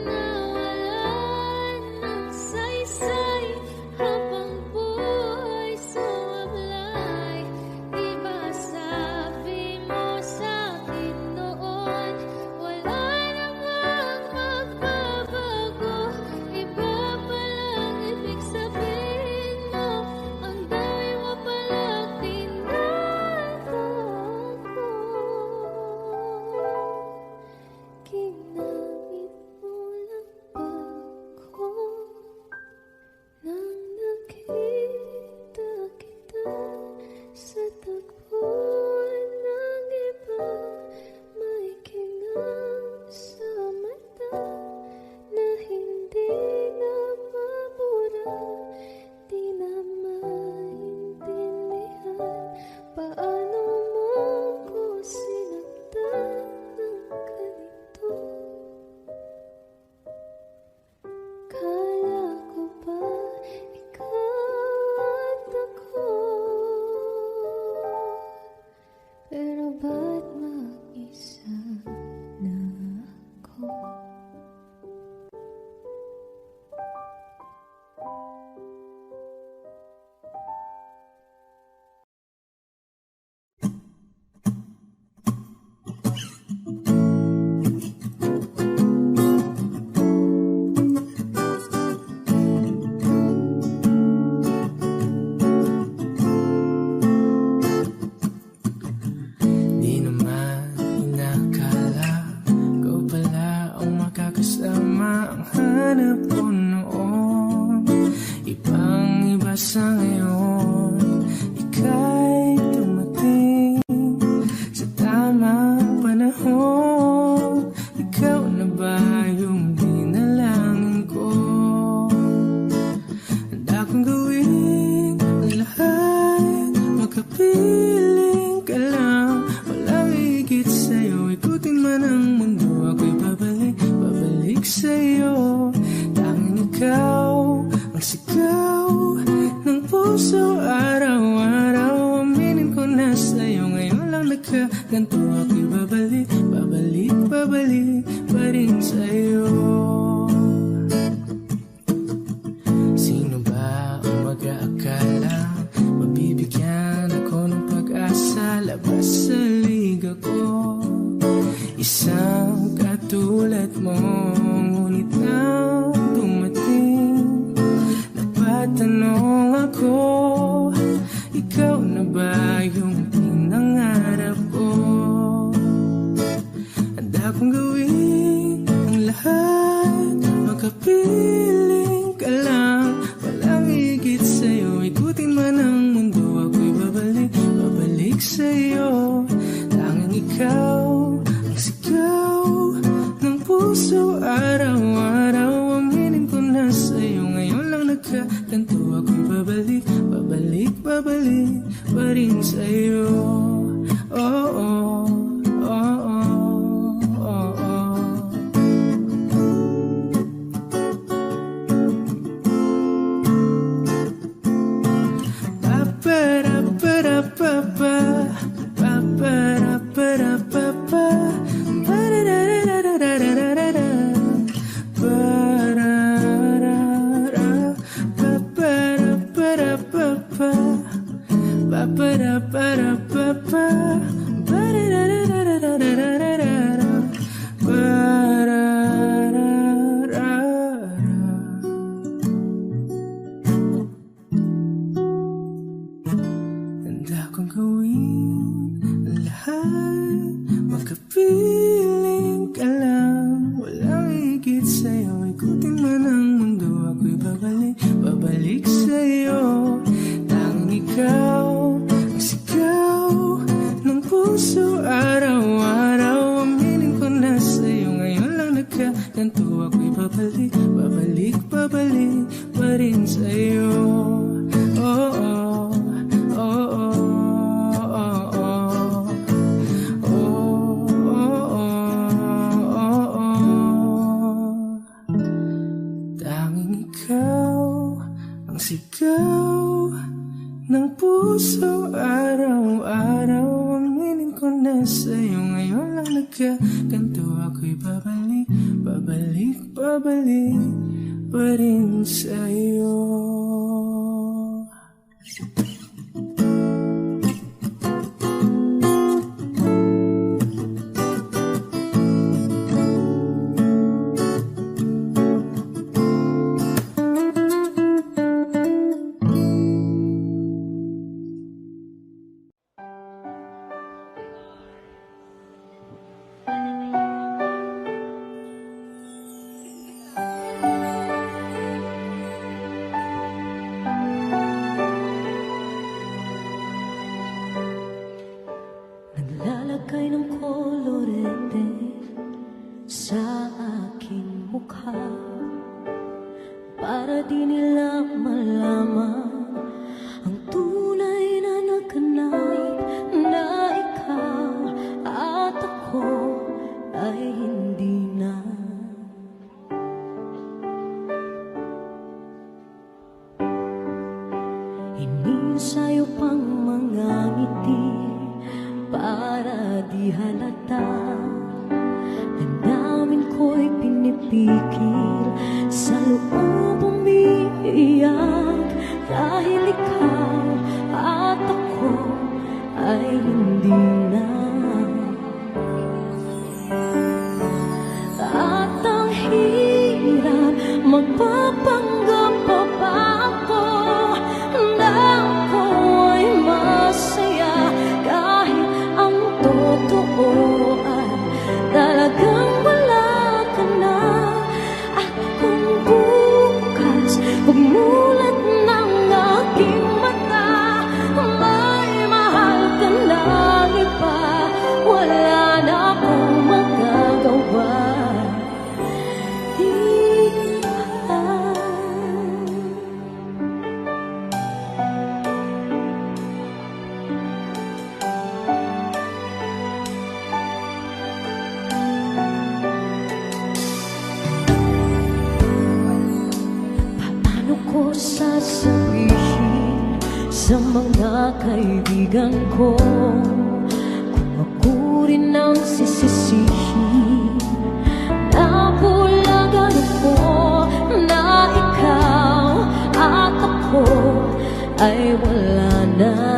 Nawalan ng saysay habang buhay sumablay. Di ba sabi mo sa'kin noon, wala namang magbabago? Iba palang ibig sabihin mo, ang dami mo palang tinatago. Ginamit mo lang ba ako? Nang nakita kita sa tagpuan ng iba, may kinang sa mata na hindi na mabura. Di na maintindihan paano mo ko sinaktan ng ganito. Kala ko ba ikaw at ako? Pero ba't mag-isa na ako? Di naman inakala ko pala ang makakasama. Ang hanap ko noon, ibang-iba sa ngayon. Ika'y dumating sa tamang panahon. Ikaw na ba yung dinalangin ko? Handa kong gawin ang lahat, makapiling ka lang. Walang higit sa'yo, ikutin man ang mundo. Ako'y babalik sa'yo. Tanging ikaw ganito ako'y babalik, babalik, babalik pa rin sa'yo. Sino ba ang mag-aakala mabibigyan ako ng pag-asa labas sa liga ko? Isang katulad mo, ngunit nang dumating, napatanong ako, ikaw na ba yung pinangarap ko? Handa kong gawin ang lahat, makapiling ka lang, walang higit sa'yo. Ikutin man ang mundo, ako'y babalik, babalik sa'yo. Tanging ikaw ang sigaw ng puso, araw-araw. Aminin ko na sa'yo, ngayon lang nagkaganto. Ako'y babalik, babalik, babalik pa rin sa'yo. Oh, oh, oh, oh, oh, oh. Pa-pa-ra-pa-ra-pa-pa, pa-pa-ra-pa-ra-pa-pa, pa-ra-ra-ra-ra-ra-ra-ra-ra, pa-ra-ra-ra, pa-pa-ra-pa-ra-pa-pa, pa-pa-ra-pa-ra-pa-pa, pa-ra-ra-ra-ra-ra-ra-ra-ra, pa-ra-ra-ra-ra. Handa kong gawin ang lahat, makapiling ka lang, walang higit sa'yo. Ikutin man ang mundo, ako'y babalik, babalik sa'yo. Tanging ikaw ang sigaw ng puso, araw-araw. Aminin ko na sa'yo, ngayon lang nagkaganto. Ako'y babalik, babalik, babalik pa rin sa'yo. Oh, oh, oh, oh, oh, oh. Oh, oh, oh, oh. Tanging ikaw ang sigaw ng puso, araw-araw. Aminin ko na sa'yo, ngayon lang nagkaganto. Ako'y babalik, babalik, babalik pa rin sa'yo. Naglalagay ng kolorete sa aking mukha para di nila malaman ang tunay na naganap, na ikaw at ako ay hindi na. Hingin sa'yo pang mga ngiti para di halata. Damdamin ko'y pinipikil, sa loob umiiyak, dahil ikaw at ako ay hindi na. At ang hirap, magpapanggap pa ba ako na ako ay masaya, kahit ang totoo ay talagang wala ka na. At kung bukas pagmulat ng aking mata, may mahal ka ng iba, wala na akong magagawa. Ko sasabihin sa mga kaibigan ko kung ako rin ang sisisihin. Nabulagan ako na ikaw at ako ay wala na.